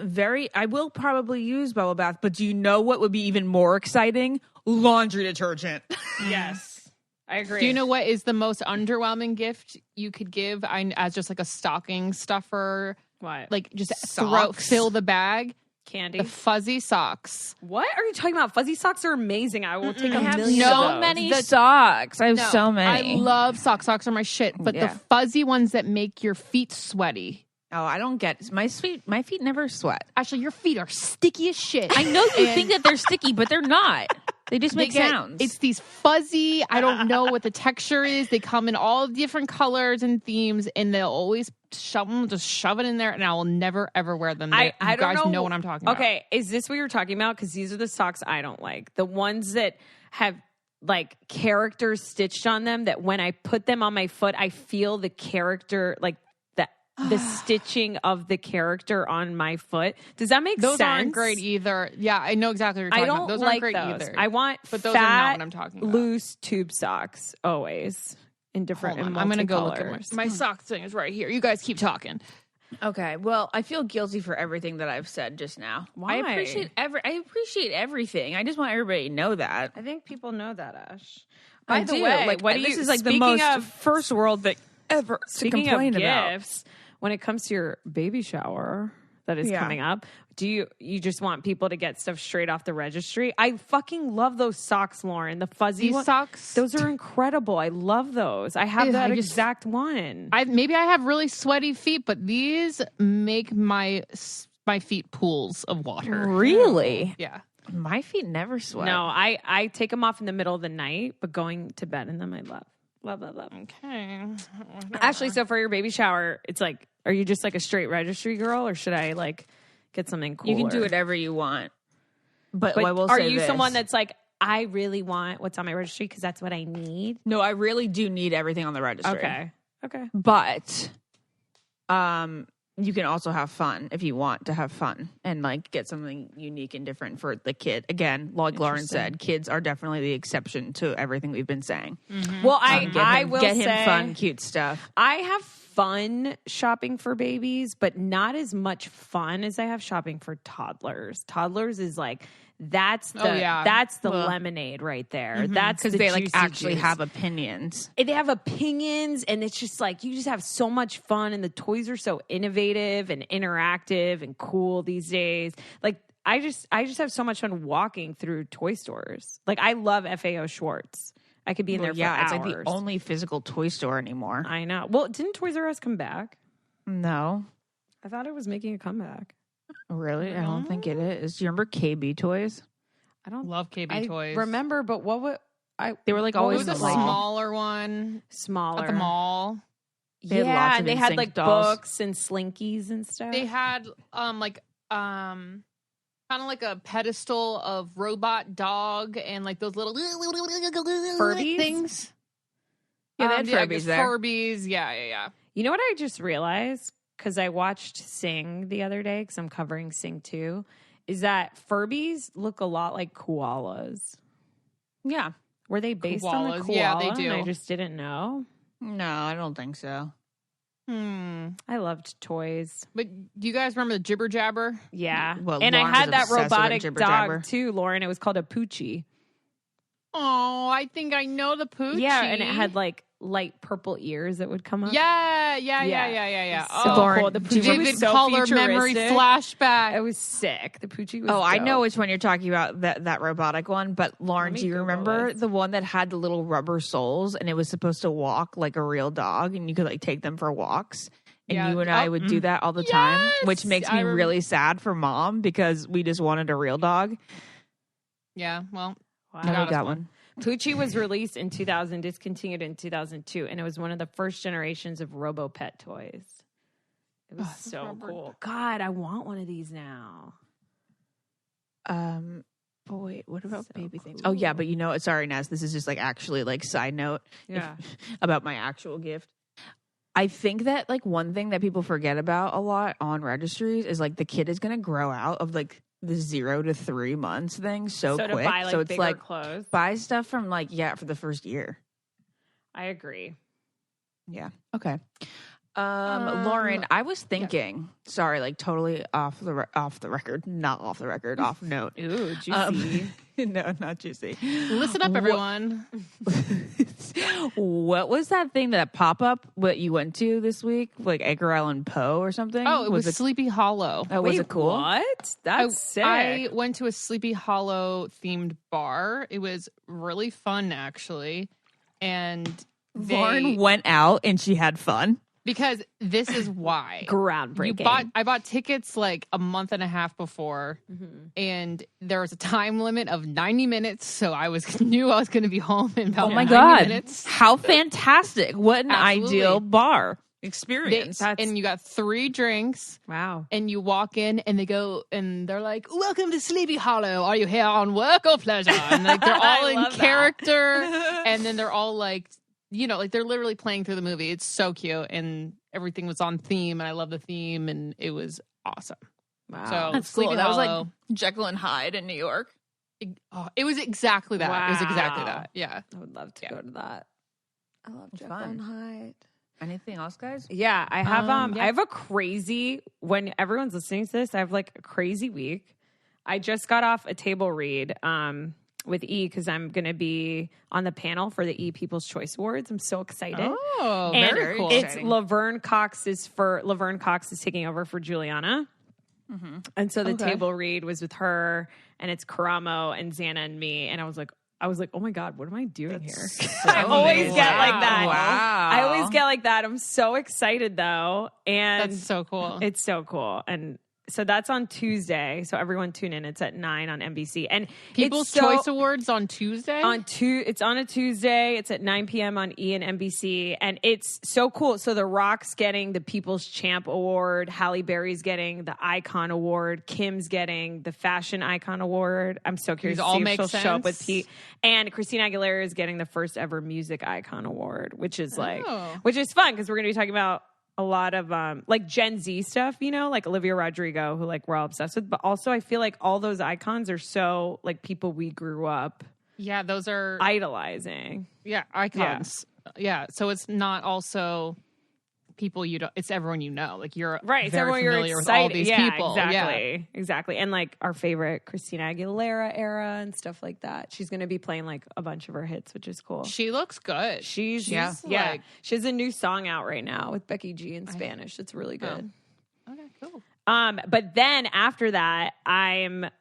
I will probably use bubble bath, but do you know what would be even more exciting? Laundry detergent. Yes, I agree. Do you know what is the most underwhelming gift you could give as just like a stocking stuffer? what? Like just Socks? fill the bag. Candy? The fuzzy socks. What are you talking about? Fuzzy socks are amazing. I will take a I have million so of those. many socks. I have so many. I love socks. Socks are my shit. But Yeah. the fuzzy ones that make your feet sweaty. Oh, I don't get my feet never sweat. Actually, your feet are sticky as shit. I know you think that they're sticky, but they're not. They just make sounds. It's these fuzzy, I don't know what the texture is. They come in all different colors and themes, and they'll always shove it in there, and I will never, ever wear them. I You don't guys know. know what I'm talking about. Okay, is this what you're talking about? Because these are the socks I don't like. The ones that have like characters stitched on them that when I put them on my foot, I feel the character, like the stitching of the character on my foot. Does that make Those sense? aren't great either. Yeah, I know exactly what I you're don't talking about. Those like aren't great those. either. I want But those fat, are not what I'm talking about. loose tube socks always in different. Hold on, in I'm going to go look at multicolors. my sock thing is right here. You guys keep talking. Okay, well, I feel guilty for everything that I've said just now. Why? I appreciate everything. I just want everybody to know that. I think people know that, Ash. I By the do. way, Like, what do this you? is like the speaking most of first world thing ever to Speaking complain of about. gifts, when it comes to your baby shower that is Yeah. coming up, do you just want people to get stuff straight off the registry? I fucking love those socks, Lauren. The fuzzy These ones. socks, Those are incredible. I love those. I have Ew, that I just- exact one. maybe I have really sweaty feet, but these make my my feet pools of water. Really? Yeah. My feet never sweat. No, I take them off in the middle of the night, but going to bed in them, I love. Love. Okay. Actually, so for your baby shower, it's like, are you just like a straight registry girl, or should I like get something cooler? You can do whatever you want. But I will are say you this. someone that's like, I really want what's on my registry because that's what I need? No, I really do need everything on the registry. Okay. But you can also have fun if you want to have fun and like get something unique and different for the kid. Again, like Lauren said, kids are definitely the exception to everything we've been saying. Mm-hmm. Well, I will get say, him fun, cute stuff. I have fun shopping for babies, but not as much fun as I have shopping for toddlers. Toddlers is like, that's the lemonade right there. Mm-hmm. That's because the they like juicy actually juice. have opinions. And they have opinions, and it's just like you just have so much fun, and the toys are so innovative and interactive and cool these days. Like I just have so much fun walking through toy stores. Like I love FAO Schwartz. I could be in there for hours. It's like the only physical toy store anymore. I know. Well, didn't Toys R Us come back? No. I thought it was making a comeback. Really? I don't think it is. Do you remember KB Toys? I don't Love KB toys. remember, but what would I? They were like It always was a in the mall. smaller one Smaller at the mall. They had lots of and they had NSYNC like dolls. books and slinkies and stuff. They had kind of like a pedestal of robot dog and like those little Furbies? things. Yeah, they had I Furbies guess there. Furbies. Yeah. You know what I just realized? Because I watched Sing the other day, because I'm covering Sing 2, is that Furbies look a lot like koalas. Yeah. Were they based on the Koalas. koala? Yeah, they do. And I just didn't know. No, I don't think so. I loved toys. But do you guys remember the Jibber Jabber? Yeah. Well, and Lauren's I had that obsessed with robotic Jibber dog Jabber. too, Lauren. It was called a Poochie. Oh, I think I know the Poochie. Yeah, and it had like light purple ears that would come up. Yeah. So Oh, cool. The Poochie vivid was so color memory futuristic. flashback. It was sick. The Poochie was Oh, I dope. know which one you're talking about, that robotic one. But Lauren, Let me do you Google remember this. the one that had the little rubber soles and it was supposed to walk like a real dog and you could like take them for walks? And Yeah. you and I would do that all the time, which Yes! makes me really sad for Mom because we just wanted a real dog. Yeah, well, Wow. Now got we us got one. one. Poochie was released in 2000, discontinued in 2002, and it was one of the first generations of Robo-Pet toys. It was so cool. God, I want one of these now. But wait, what about So baby things? cool. Oh yeah, but you know, sorry, Naz, this is just like actually like side note Yeah. about my actual gift. I think that like one thing that people forget about a lot on registries is like the kid is gonna grow out of like the 0 to 3 months thing so to quick. buy, like, So it's bigger like clothes. buy stuff from like for the first year. I agree. Yeah. Okay. Lauren, I was thinking. Sorry, like totally off note. Ooh, juicy. No, not juicy. listen up, everyone. What was that thing that pop up what you went to this week? Like Edgar Allan Poe or something? Oh, it was Sleepy Hollow. Oh, was Wait, it cool? What? That's sick. I went to a Sleepy Hollow themed bar. It was really fun, actually. And Lauren went out and she had fun. because this is why. Groundbreaking. I bought tickets like a month and a half before, and there was a time limit of 90 minutes. So I knew I was going to be home in about 90 minutes. How fantastic. What an Absolutely. ideal bar experience. And you got 3 drinks. Wow. And you walk in and they go and they're like, "Welcome to Sleepy Hollow. Are you here on work or pleasure?" And like they're all in love that. character. And then they're all like, like they're literally playing through the movie. It's so cute. And everything was on theme. And I love the theme. And it was awesome. Wow. So That's Sleepy cool. That was Hollow, like Jekyll and Hyde in New York. it was exactly that. It was exactly Wow. that. Yeah. I would love to go to that. I love Jekyll Fun. and Hyde. Anything else, guys? Yeah, I have yeah. I have a crazy, when everyone's listening to this, I have like a crazy week. I just got off a table read with E because I'm going to be on the panel for the E People's Choice Awards. I'm so excited. Oh, and very cool. It's Laverne Cox is taking over for Juliana. And so the table read was with her, and it's Karamo and Xana and me. And I was like, oh my God, what am I doing here? I always get like that. Wow. I always get like that. I'm so excited though. And That's so cool. it's so cool. And So that's on Tuesday. So everyone tune in. It's at 9 on NBC. And People's Choice Awards on Tuesday? It's on a Tuesday. It's at 9 p.m. on E! and NBC. And it's so cool. So The Rock's getting the People's Champ Award. Halle Berry's getting the Icon Award. Kim's getting the Fashion Icon Award. I'm so curious to see if she'll show up with Pete. And Christina Aguilera is getting the first ever Music Icon Award, which is which is fun because we're going to be talking about a lot of like Gen Z stuff, you know, like Olivia Rodrigo, who like we're all obsessed with. But also I feel like all those icons are so like people we grew up those are idolizing. Yeah, icons. Yeah. So it's not also people you don't, it's everyone you know. Like you're right. It's very everyone familiar you're with excited. all these people. Exactly. And like our favorite Christina Aguilera era and stuff like that. She's going to be playing like a bunch of her hits, which is cool. She looks good. She's She has a new song out right now with Becky G in Spanish. It's really good. Okay, cool. But then after that, I'm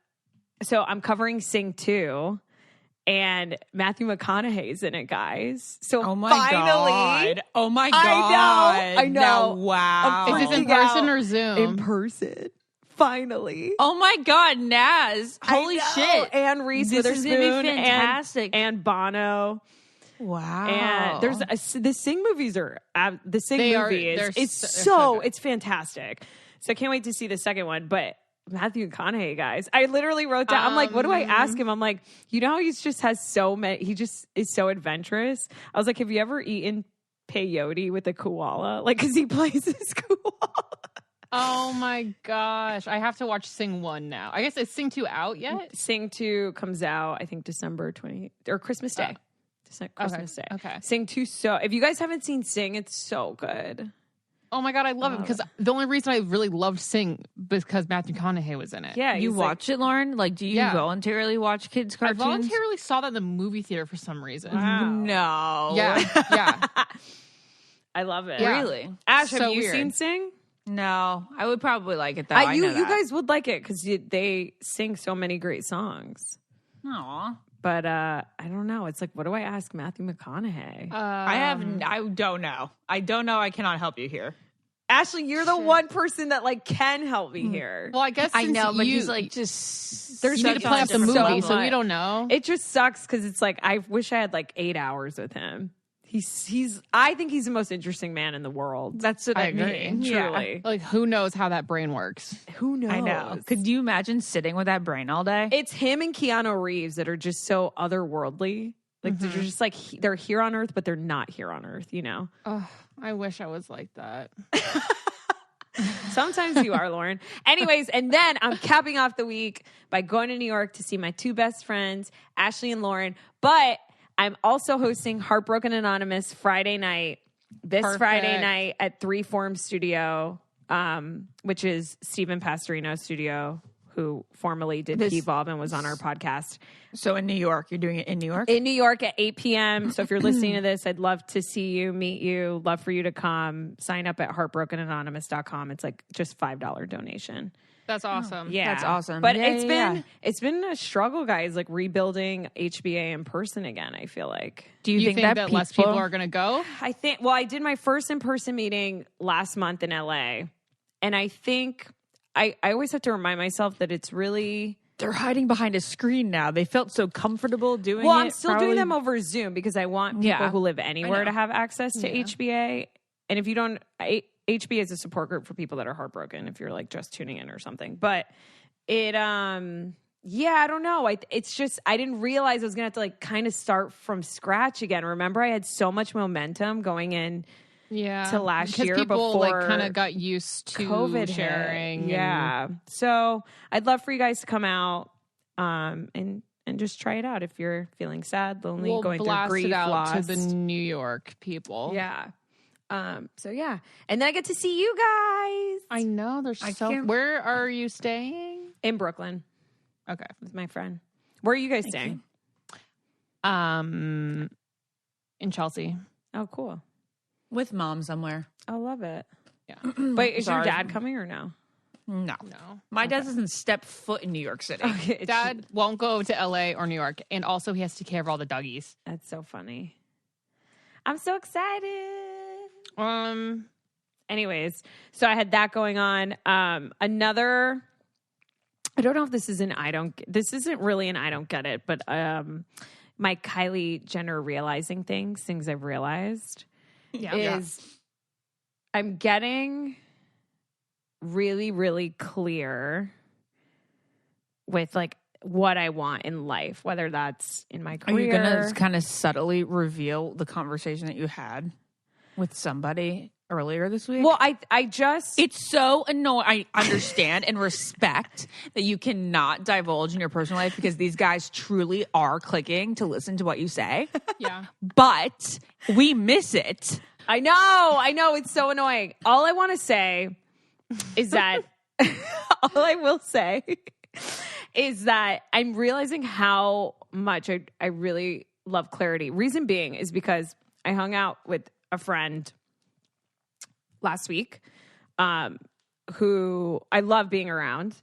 covering Sing 2. And Matthew McConaughey's in it, guys. So oh my finally, God. Oh my God. I know. Now, wow. Is this in person or Zoom? In person. Finally. Oh my God, Naz. Holy shit. And Reese This is Witherspoon. gonna be fantastic. And Bono. Wow. And the Sing movies are, the Sing movie is, it's fantastic. So I can't wait to see the second one, but Matthew McConaughey, guys. I literally wrote down, I'm like, what do I ask him? I'm like, you know how he just has so many, he just is so adventurous. I was like, have you ever eaten peyote with a koala? Like, because he plays this koala. Oh my gosh. I have to watch Sing 1 now. I guess is Sing 2 out yet? Sing 2 comes out, I think, December 20th, or Christmas Day. Christmas Day. Okay. Sing 2, if you guys haven't seen Sing, it's so good. Oh my God, I love it because the only reason I really loved Sing because Matthew McConaughey was in it. Yeah, you watch it, Lauren? Like, do you voluntarily watch kids' cartoons? I voluntarily saw that in the movie theater for some reason. Wow. No. Yeah. I love it. Yeah. Really? Ash, So have you weird. seen Sing? No. I would probably like it, though. You guys would like it because they sing so many great songs. Aw. But I don't know. It's like, what do I ask Matthew McConaughey? I don't know. I don't know. I cannot help you here. Ashley, you're the one person that like can help me here. Well, I guess I know, but you, he's like just. you need to play up the movie, so we don't know. It just sucks because it's like I wish I had like 8 hours with him. I think he's the most interesting man in the world. That's what I agree. mean. Truly. Like, who knows how that brain works? Who knows? I know. Could you imagine sitting with that brain all day? It's him and Keanu Reeves that are just so otherworldly. Like they're just like they're here on Earth, but they're not here on Earth. You know. Oh, I wish I was like that. Sometimes you are, Lauren. Anyways, and then I'm capping off the week by going to New York to see my two best friends, Ashley and Lauren. But I'm also hosting Heartbroken Anonymous Friday night, Friday night at 3 Form Studio, which is Stephen Pastorino's studio, who formerly did Evolve and was on our podcast. So in New York, you're doing it in New York? In New York at 8 p.m. So if you're listening to this, I'd love to see you, meet you, love for you to come. Sign up at heartbrokenanonymous.com. It's like just $5 donation. That's awesome. Yeah. That's awesome. But it's been a struggle, guys, like rebuilding HBA in person again, I feel like. Do you think that less people are going to go? I did my first in-person meeting last month in LA. And I think I always have to remind myself that it's really... They're hiding behind a screen now. They felt so comfortable doing it. Well, I'm still doing them over Zoom because I want people who live anywhere to have access to HBA. And if you don't... HBA is a support group for people that are heartbroken if you're like just tuning in or something. But it, I don't know. It's just, I didn't realize I was going to have to like kind of start from scratch again. Remember, I had so much momentum going in to last year people before like kind of got used to COVID sharing. Yeah. So I'd love for you guys to come out and just try it out if you're feeling sad, lonely, going through grief, it out loss. to the New York people. Yeah. So yeah. And then I get to see you guys. I know. Where are you staying? In Brooklyn. Okay. With my friend. Where are you guys staying? In Chelsea. Oh, cool. With mom somewhere. I love it. Yeah. But is your dad coming or no? No. My dad doesn't step foot in New York City. Okay, Dad won't go to LA or New York. And also he has to take care of all the doggies. That's so funny. I'm so excited. anyways, so I had that going on. Another, I don't know if this is this isn't really an I don't get it, but my Kylie Jenner realizing things I've realized is I'm getting really, really clear with like what I want in life, whether that's in my career. Are you going to kind of subtly reveal the conversation that you had with somebody earlier this week? Well, I just... It's so annoying. I understand and respect that you cannot divulge in your personal life because these guys truly are clicking to listen to what you say. Yeah. But we miss it. I know. It's so annoying. All I want to say is that... all I will say is that I'm realizing how much I really love clarity. Reason being is because I hung out with a friend last week who I love being around.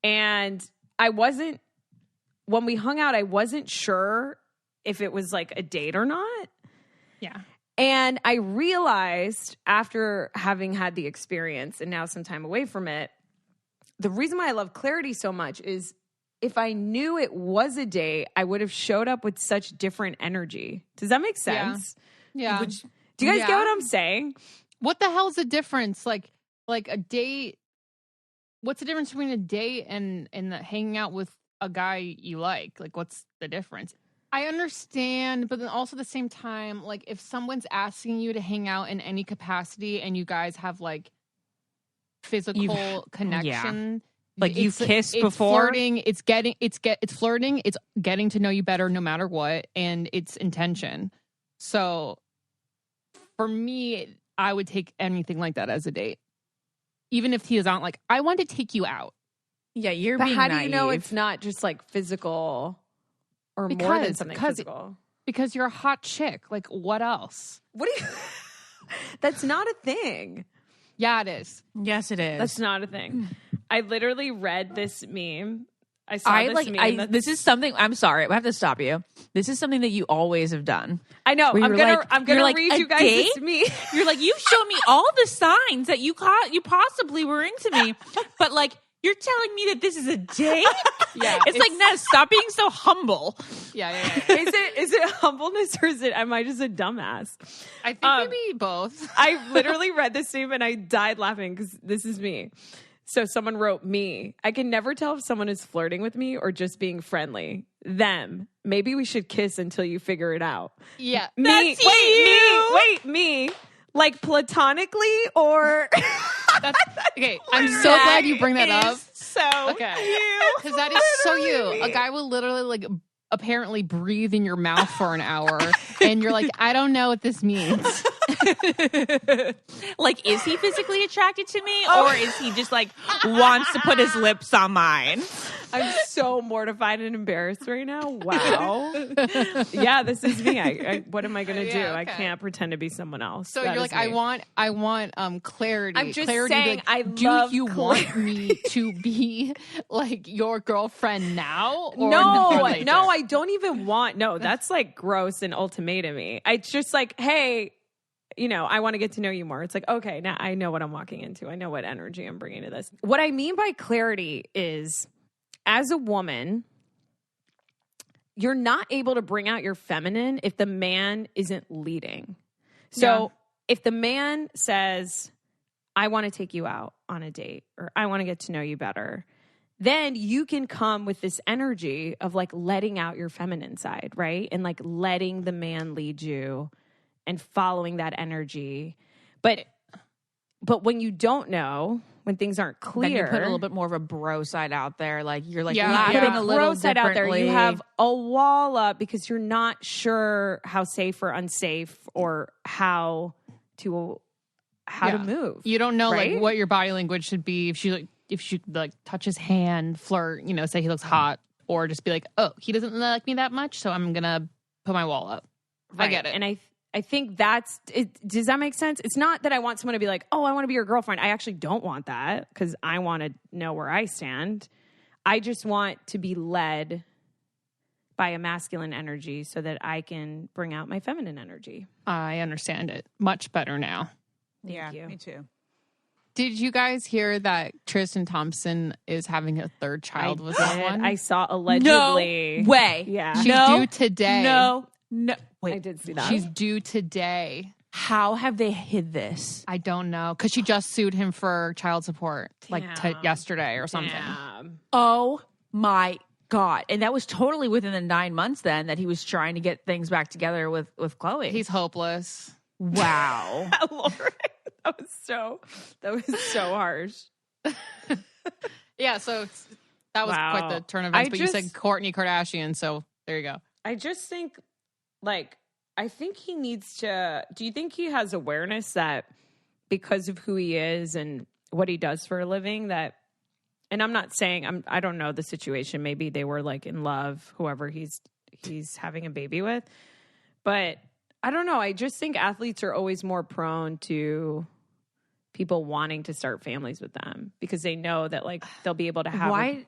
And when we hung out, I wasn't sure if it was like a date or not. Yeah. And I realized after having had the experience and now some time away from it, the reason why I love clarity so much is if I knew it was a date, I would have showed up with such different energy. Does that make sense? Yeah. Do you guys get what I'm saying? What the hell's the difference? Like a date. What's the difference between a date and hanging out with a guy you like? Like, what's the difference? I understand, but then also at the same time, like if someone's asking you to hang out in any capacity and you guys have like physical connection, like you've kissed it's before, flirting, it's flirting, it's getting to know you better no matter what, and it's intention. So for me, I would take anything like that as a date. Even if he is on like, I want to take you out. Yeah, you're but being how naive. do you know it's not just like physical or more than something physical? Because you're a hot chick. Like, what else? What do you... That's not a thing. Yeah, it is. Yes, it is. That's not a thing. I literally read this meme. I saw this meme. This is something. I'm sorry, I have to stop you. This is something that you always have done. I know. I'm gonna like, read you guys date? this meme. You're like, you showed me all the signs that you possibly were into me, but like you're telling me that this is a date. Yeah, it's like, Naz, stop being so humble. Yeah. Is it humbleness or am I just a dumbass? I think maybe both. I literally read this meme and I died laughing because this is me. So someone wrote me. I can never tell if someone is flirting with me or just being friendly. Them. Maybe we should kiss until you figure it out. Yeah. Me. That's Me. Like platonically or... That's, okay, I'm so glad you bring that up. So because that is so you. A guy will literally like apparently breathe in your mouth for an hour, and you're like, I don't know what this means. Like, is he physically attracted to me, or is he just like wants to put his lips on mine? I'm so mortified and embarrassed right now. Wow. Yeah, this is me. I what am I going to do? Yeah, okay. I can't pretend to be someone else. So That you're is like, me. I want clarity. I'm just clarity saying, like, I do love you clarity. want me to be like your girlfriend now? Or No, later? no, I don't even want. No, that's like gross and ultimatum-y. It's just like, hey, I want to get to know you more. It's like, okay, now I know what I'm walking into. I know what energy I'm bringing to this. What I mean by clarity is, as a woman, you're not able to bring out your feminine if the man isn't leading. So if the man says, I want to take you out on a date, or I want to get to know you better, then you can come with this energy of like letting out your feminine side, right? And like letting the man lead you and following that energy. But when you don't know, when things aren't clear, then you put a little bit more of a bro side out there. Like you're like Yeah. laughing put a little bro side out there. differently. You have a wall up because you're not sure how safe or unsafe or how to move. You don't know right? like what your body language should be if she touch his hand, flirt, say he looks hot, or just be like, oh, he doesn't like me that much, so I'm gonna put my wall up. Right. I get it. And I think that's it. Does that make sense? It's not that I want someone to be like, oh, I want to be your girlfriend. I actually don't want that because I want to know where I stand. I just want to be led by a masculine energy so that I can bring out my feminine energy. I understand it much better now. Thank you. Me too. Did you guys hear that Tristan Thompson is having a third child with someone? I saw allegedly. No way. Yeah. She's No. due today. No. Wait. I did see that. She's due today. How have they hid this? I don't know. Because she just sued him for child support yesterday or something. Damn. Oh my God. And that was totally within the 9 months then that he was trying to get things back together with Chloe. He's hopeless. Wow. Lord, that was so harsh. Yeah, so that was Wow. quite the turn of events. But you said Kourtney Kardashian, so there you go. I just think, I think he needs to. Do you think he has awareness that because of who he is and what he does for a living, that, and I'm not saying, I don't know the situation. Maybe they were like in love, whoever he's having a baby with. But I don't know. I just think athletes are always more prone to people wanting to start families with them because they know that like they'll be able to have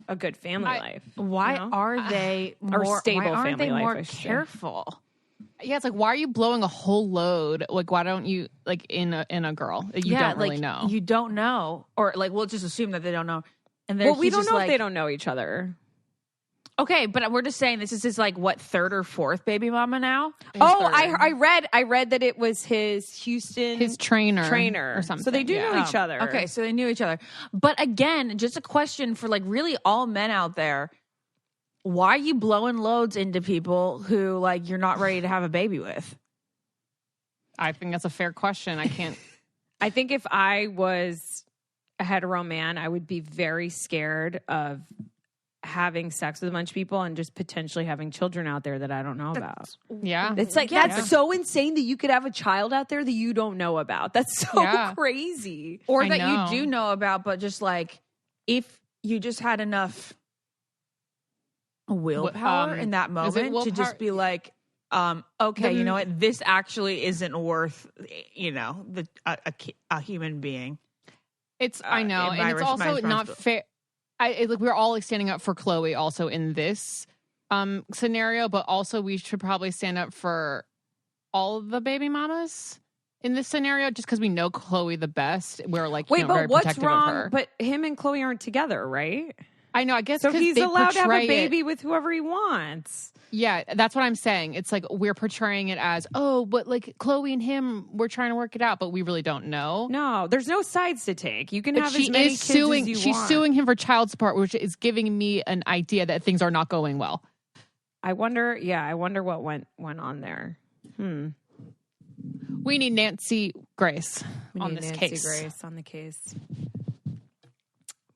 a good family life. Why you know? are they Or more stable why aren't family they life, more I should say. careful? Yeah, it's like, why are you blowing a whole load? Like, why don't you, like, in a girl? You don't really know. You don't know. Or like we'll just assume that they don't know. And Well, we don't know if like, they don't know each other. Okay, but we're just saying this is his like what, third or fourth baby mama now? Oh, I read that it was his Houston His trainer or something. So they do know each other. Okay, so they knew each other. But again, just a question for like really all men out there. Why are you blowing loads into people who like you're not ready to have a baby with? I think that's a fair question. I can't. I think if I was a hetero man, I would be very scared of having sex with a bunch of people and just potentially having children out there that I don't know about. Yeah. It's like, that's so insane that you could have a child out there that you don't know about. That's so crazy. Or I that know. you do know about, but just like if you just had enough willpower in that moment to just be like, okay, you know what? This actually isn't worth, a human being. It's I know, and it's my also not fair. Like we're all like standing up for Chloe also in this scenario, but also we should probably stand up for all the baby mamas in this scenario, just because we know Chloe the best. We're like, wait, but very what's protective wrong? of her. But him and Chloe aren't together, right? I know. I guess so he's they allowed to have a portray baby with whoever he wants. Yeah, that's what I'm saying. It's like we're portraying it as, oh, but like Chloe and him, we're trying to work it out, but we really don't know. No, there's no sides to take. You can have she as many is kids suing. as you She's want. suing him for child support, which is giving me an idea that things are not going well. I wonder what went on there. We need Nancy Grace on this Nancy case. Grace on the case.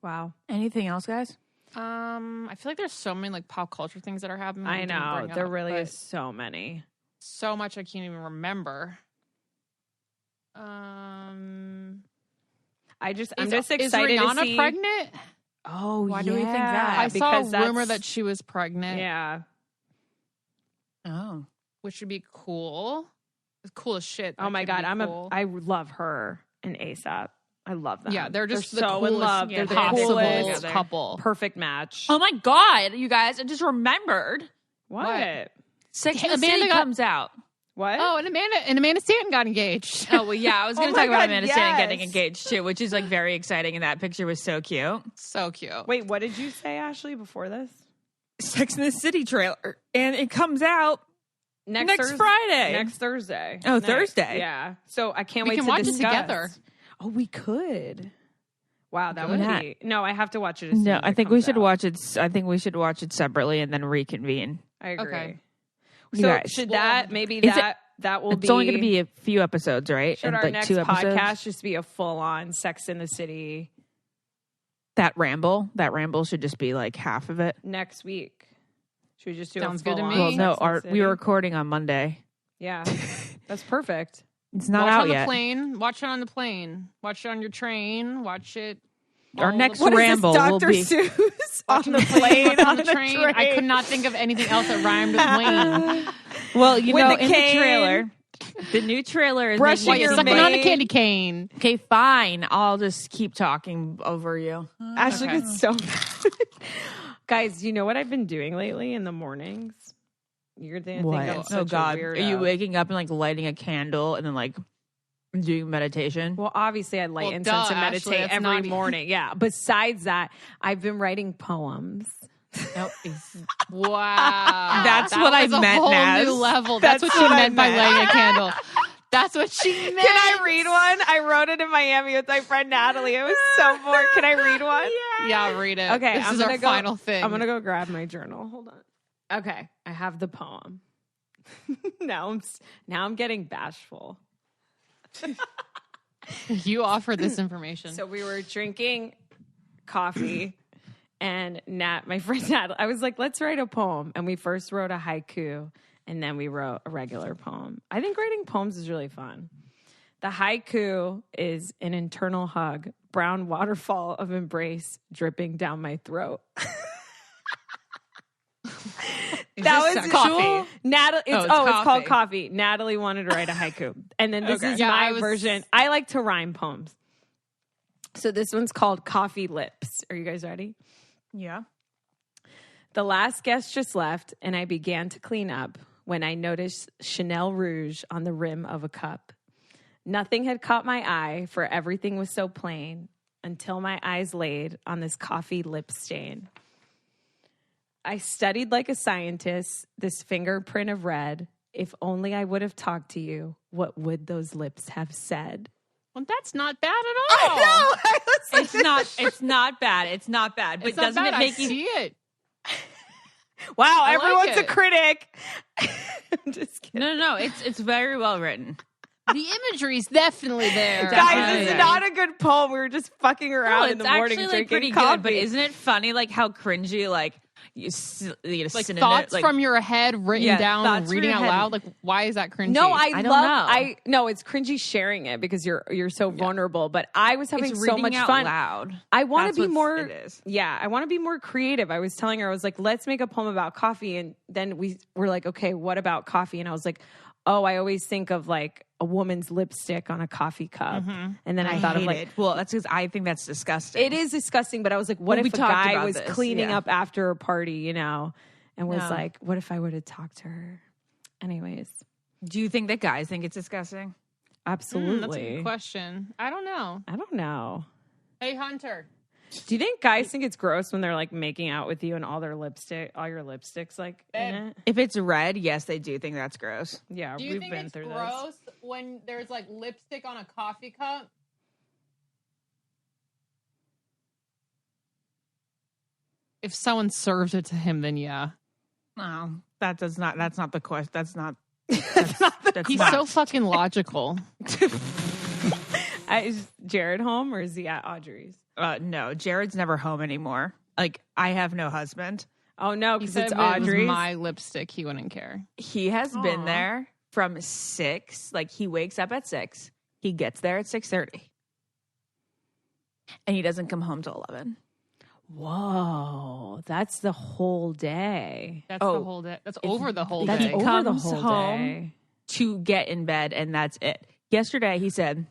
Wow. Anything else, guys? I feel like there's so many like pop culture things that are happening. I we didn't know. bring There up, really but is so many. so much I can't even remember. I'm just excited is to Rihanna see. pregnant? Oh, Why do we think that? I saw a Because rumor that's- that she was pregnant. Yeah. Oh. Which would be cool. It's cool as shit. Oh That my could God. be cool. I love her and ASAP. I love them. Yeah, they're just the so coolest in love. They're the possible coolest couple. perfect match. Oh my God, you guys! I just remembered. What? Sex and the Amanda City got- comes out. What? Oh, and Amanda Stanton got engaged. Oh well, yeah. I was going to Oh my talk about God, Amanda Stanton getting yes. engaged too, which is like very exciting. And that picture was so cute. So cute. Wait, what did you say, Ashley, before this? Sex and the City trailer, and it comes out next Friday. Next Thursday. Oh, Next- Thursday. Yeah. So I can't We wait can to watch it discuss. together. Oh, we could. Wow, that would Yeah. be. No, I have to watch it. As soon No, as I it think we comes should out. watch it. I think we should watch it separately and then reconvene. I agree. Okay. So guys. should that maybe Is that will It's be only going to be a few episodes, right? should And, our like next 2 episodes. podcast just be a full on Sex in the City That ramble should just be like half of it. next week? Should we just do Sounds a good to full-on me. Well, Sex no, and the we were City? recording on Monday. Yeah, that's perfect. It's not Watch it out on yet. the plane. Watch it on the plane. Watch it on your train. Watch it. Our all next the- What is ramble this, will Dr. be. Seuss on the Watch plane? on the train. I could not think of anything else that rhymed with Wayne. Well, you With know, the in the cane. trailer, the new trailer is Brushing While making you're your sucking mane. on a candy cane. Okay, fine. I'll just keep talking over you. Ashley Okay. gets so guys, you know what I've been doing lately in the mornings? You're gonna think I'm What? such Oh a God! weirdo. Are you waking up and like lighting a candle and then like Doing meditation. Well, obviously I light Well, incense and Ashley, meditate that's every not- morning. Yeah. Besides that, I've been writing poems. Nope. Wow. That's That what I was a meant, whole Naz. new level. That's what she what I meant by meant. lighting a candle. That's what she meant. Can I read one? I wrote it in Miami with my friend Natalie. It was so bored. Can I read one? Yeah, read it. Okay, this I'm is our gonna go- final thing. I'm going to go grab my journal. Hold on. Okay, I have the poem. now I'm getting bashful. You offered this information. So we were drinking coffee, and my friend Nat, I was like, let's write a poem. And we first wrote a haiku, and then we wrote a regular poem. I think writing poems is really fun. The haiku is an internal hug, brown waterfall of embrace dripping down my throat. That was coffee. Natalie. It's It's called coffee. coffee. Natalie wanted to write a haiku, and then this is Yeah, my I was- version. I like to rhyme poems, so this one's called Coffee Lips. Are you guys ready? Yeah. The last guest just left, and I began to clean up when I noticed Chanel Rouge on the rim of a cup. Nothing had caught my eye, for everything was so plain, until my eyes laid on this coffee lip stain. I studied like a scientist this fingerprint of red. If only I would have talked to you, what would those lips have said? Well, that's not bad at all. It's not bad. It's not bad. But It's not doesn't bad. it make I you see it. Wow, I like everyone's a it. critic. I'm just kidding. No. It's very well written. The imagery's definitely there. Guys, Definitely. this is not a good poem. We were just fucking around No, in it's the morning actually drinking pretty coffee. good. But isn't it funny, like how cringy, like Like synonym- thoughts like, from your head written Yeah, down, thoughts from reading your out head. loud. Like, why is that cringy? No, I don't know. No, it's cringy sharing it because you're so vulnerable. But I was having it's so reading much out fun. loud. I want That's to be what more. it is. Yeah, I want to be more creative. I was telling her, I was like, let's make a poem about coffee, and then we were like, okay, what about coffee? And I was like, oh, I always think of like a woman's lipstick on a coffee cup, and then I thought of hate like. it. Well, that's because I think that's disgusting. It is disgusting, but I was like, what Well, we if a talked guy about was this, cleaning yeah. up after a party, and was No. like, what if I would have talked to her? Anyways, Do you think that guys think it's disgusting? absolutely. That's a good question. I don't know. I don't know. Hey, Hunter. Do you think guys think it's gross when they're like making out with you and all your lipsticks like in it? If it's red, yes, they do think that's gross. Yeah, Do you we've think been it's through gross when there's like lipstick on a coffee cup? If someone served it to him, then yeah. No, that's not the question. That's not. He's so fucking logical. Is Jared home or is he at Audrey's? No, Jared's never home anymore. Like, I have no husband. Oh no, He because said it's if it was Audrey's. my lipstick, he wouldn't care. He has been there from 6. Like, he wakes up at 6. He gets there at 6:30, and he doesn't come home till 11. Whoa, that's the whole day. That's the whole day. That's over the whole That's day. over the comes whole home. day. To get in bed, and that's it. Yesterday, he said,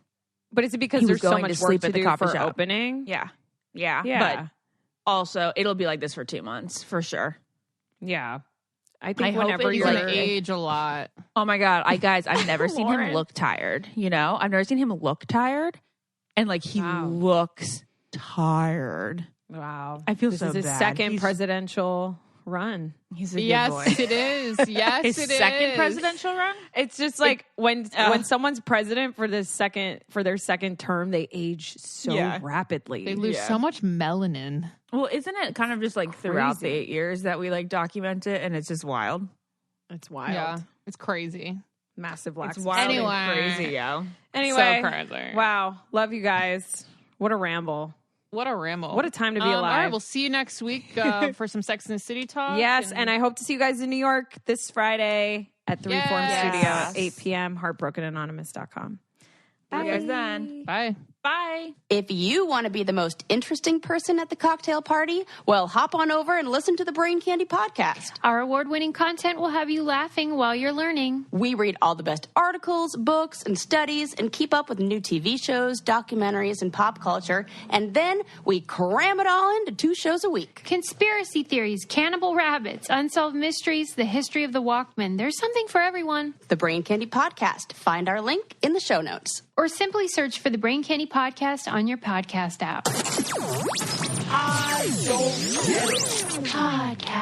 But is it because He there's was so going much to work sleep to at the do coffee for shop. opening? yeah. Yeah. But also, it'll be like this for 2 months for sure. Yeah. I think I hope whenever it's He's you're gonna age a lot. Oh my God. I've never seen him Lauren. look tired. I've never seen him look tired. And like, he Wow. looks tired. Wow. I feel this so is his bad. second He's- presidential run. He's a good Yes, boy. it is. Yes, His it second is. presidential run? It's just like when someone's president for their second term, they age so Yeah. rapidly. They lose so much melanin. Well, isn't it kind of just like throughout the Crazy. 8 years that we like document it, and it's just wild? It's wild. Yeah, it's crazy. Massive It's laxity. wild Anyway. and crazy, yo. Anyway, So crazy. wow. Love you guys. What a ramble. What a ramble. What a time to be All right, alive. we'll see you next week for some Sex and the City talk. Yes, and I hope to see you guys in New York this Friday at the Reform Yes. Studio at 8 p.m. heartbrokenanonymous.com. See you guys then. Bye. Bye. If you want to be the most interesting person at the cocktail party, well, hop on over and listen to the Brain Candy podcast. Our award-winning content will have you laughing while you're learning. We read all the best articles, books, and studies and keep up with new TV shows, documentaries, and pop culture. And then we cram it all into 2 shows a week. Conspiracy theories, cannibal rabbits, unsolved mysteries, the history of the Walkman. There's something for everyone. The Brain Candy podcast. Find our link in the show notes. or simply search for the Brain Candy Podcast on your podcast app. I don't get it. Podcast.